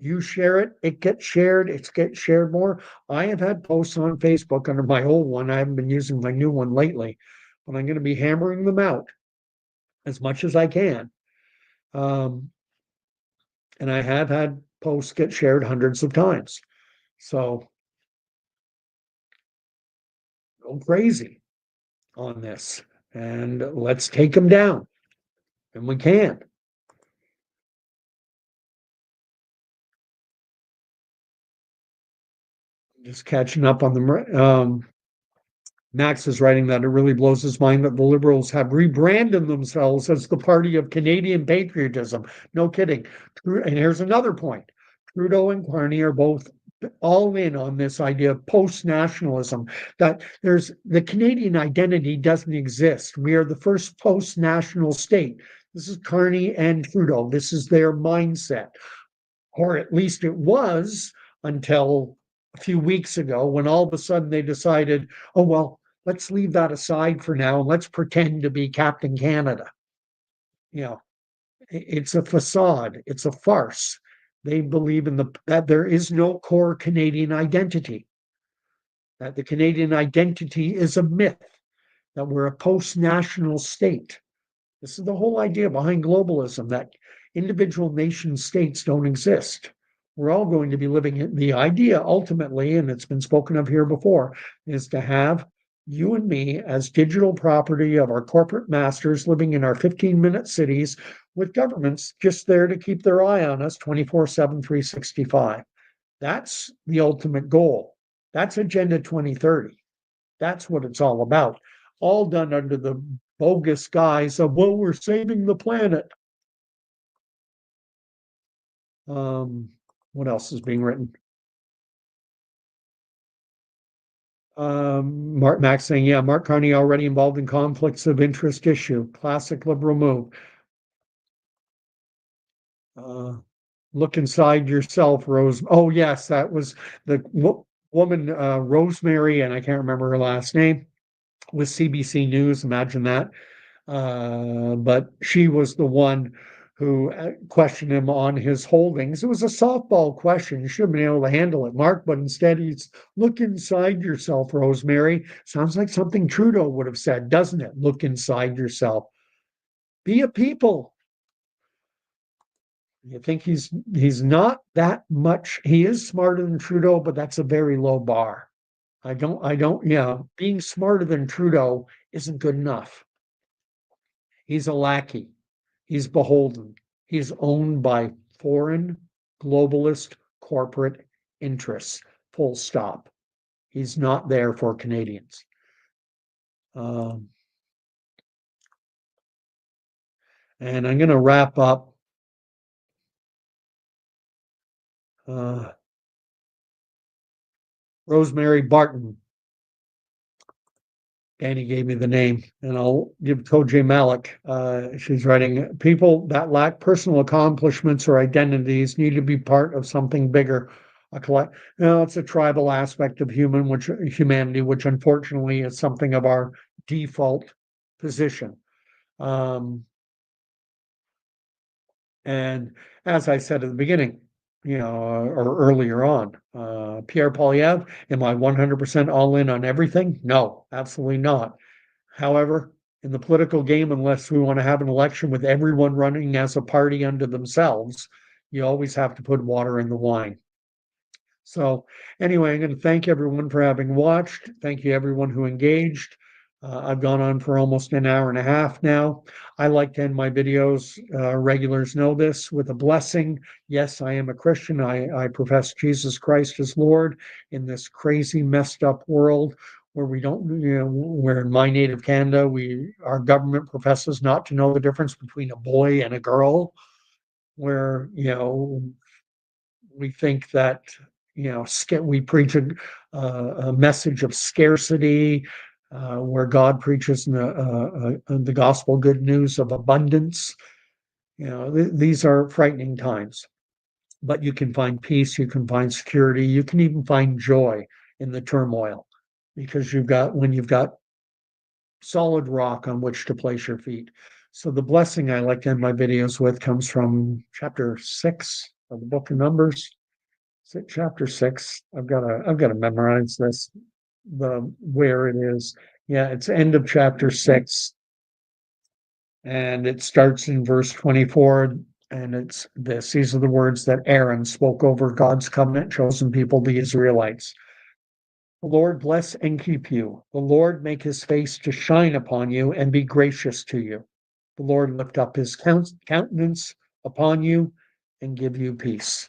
You share it, it gets shared more. I have had posts on Facebook under my old one. I haven't been using my new one lately, but I'm going to be hammering them out as much as I can. And I have had posts get shared hundreds of times. So go crazy on this and let's take them down. And we can. Just catching up on the Max is writing that it really blows his mind that the Liberals have rebranded themselves as the party of Canadian patriotism. No kidding. And here's another point. Trudeau and Carney are both all in on this idea of post-nationalism, that there's the Canadian identity doesn't exist. We are the first post-national state. This is Carney and Trudeau. This is their mindset, or at least it was until a few weeks ago when all of a sudden they decided, oh, well, let's leave that aside for now and let's pretend to be Captain Canada. You know, it's a facade, it's a farce. They believe in that there is no core Canadian identity, that the Canadian identity is a myth, that we're a post-national state. This is the whole idea behind globalism, that individual nation states don't exist. We're all going to be living in the idea ultimately, and it's been spoken of here before, is to have you and me as digital property of our corporate masters living in our 15-minute cities with governments just there to keep their eye on us 24/7, 365. That's the ultimate goal. That's Agenda 2030. That's what it's all about. All done under the bogus guise of, well, we're saving the planet. What else is being written? Mark Max saying, yeah, Mark Carney already involved in conflicts of interest issue. Classic liberal move. Look inside yourself, Rose. Oh, yes, that was the woman, Rosemary, and I can't remember her last name, with CBC News. Imagine that. But she was the one who questioned him on his holdings. It was a softball question. You should have been able to handle it, Mark, but instead he's look inside yourself, Rosemary. Sounds like something Trudeau would have said, doesn't it? Look inside yourself. Be a people. You think he's not that much. He is smarter than Trudeau, but that's a very low bar. Yeah, being smarter than Trudeau isn't good enough. He's a lackey. He's beholden. He's owned by foreign globalist corporate interests. Full stop. He's not there for Canadians. And I'm going to wrap up. Rosemary Barton. Danny gave me the name, and I'll give Koji Malik. She's writing, people that lack personal accomplishments or identities need to be part of something bigger. It's a tribal aspect of humanity, which unfortunately is something of our default position. And as I said at the beginning, or earlier on, Pierre Poilievre, am I 100% all in on everything? No, absolutely not. However, in the political game, unless we want to have an election with everyone running as a party unto themselves, you always have to put water in the wine. So anyway, I'm going to thank everyone for having watched. Thank you everyone who engaged. I've gone on for almost an hour and a half now. I like to end my videos, regulars know this, with a blessing. Yes, I am a Christian. I profess Jesus Christ as Lord in this crazy, messed up world where we don't, where in my native Canada, our government professes not to know the difference between a boy and a girl, where, we think that, we preach a message of scarcity, where God preaches the gospel good news of abundance. These are frightening times, but you can find peace, you can find security, you can even find joy in the turmoil, because when you've got solid rock on which to place your feet. So the blessing I like to end my videos with comes from chapter 6 of the book of Numbers. Chapter 6. I've got to memorize this, where it is. Yeah, it's end of chapter 6, and it starts in verse 24, and it's this. These are the words that Aaron spoke over God's covenant chosen people, the Israelites. The Lord bless and keep you. The Lord make his face to shine upon you and be gracious to you. The Lord lift up his countenance upon you and give you peace.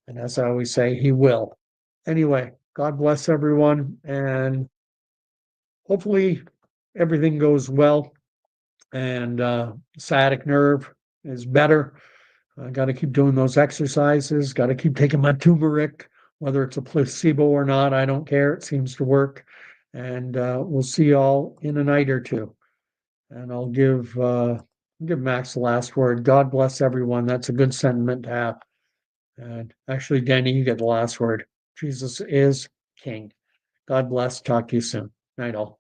And as I always say, he will. Anyway, God bless everyone, and hopefully everything goes well and sciatic nerve is better. I got to keep doing those exercises, got to keep taking my turmeric, whether it's a placebo or not. I don't care. It seems to work. And we'll see y'all in a night or two. And I'll give Max the last word. God bless everyone. That's a good sentiment to have. And actually, Danny, you get the last word. Jesus is King. God bless. Talk to you soon. Night all.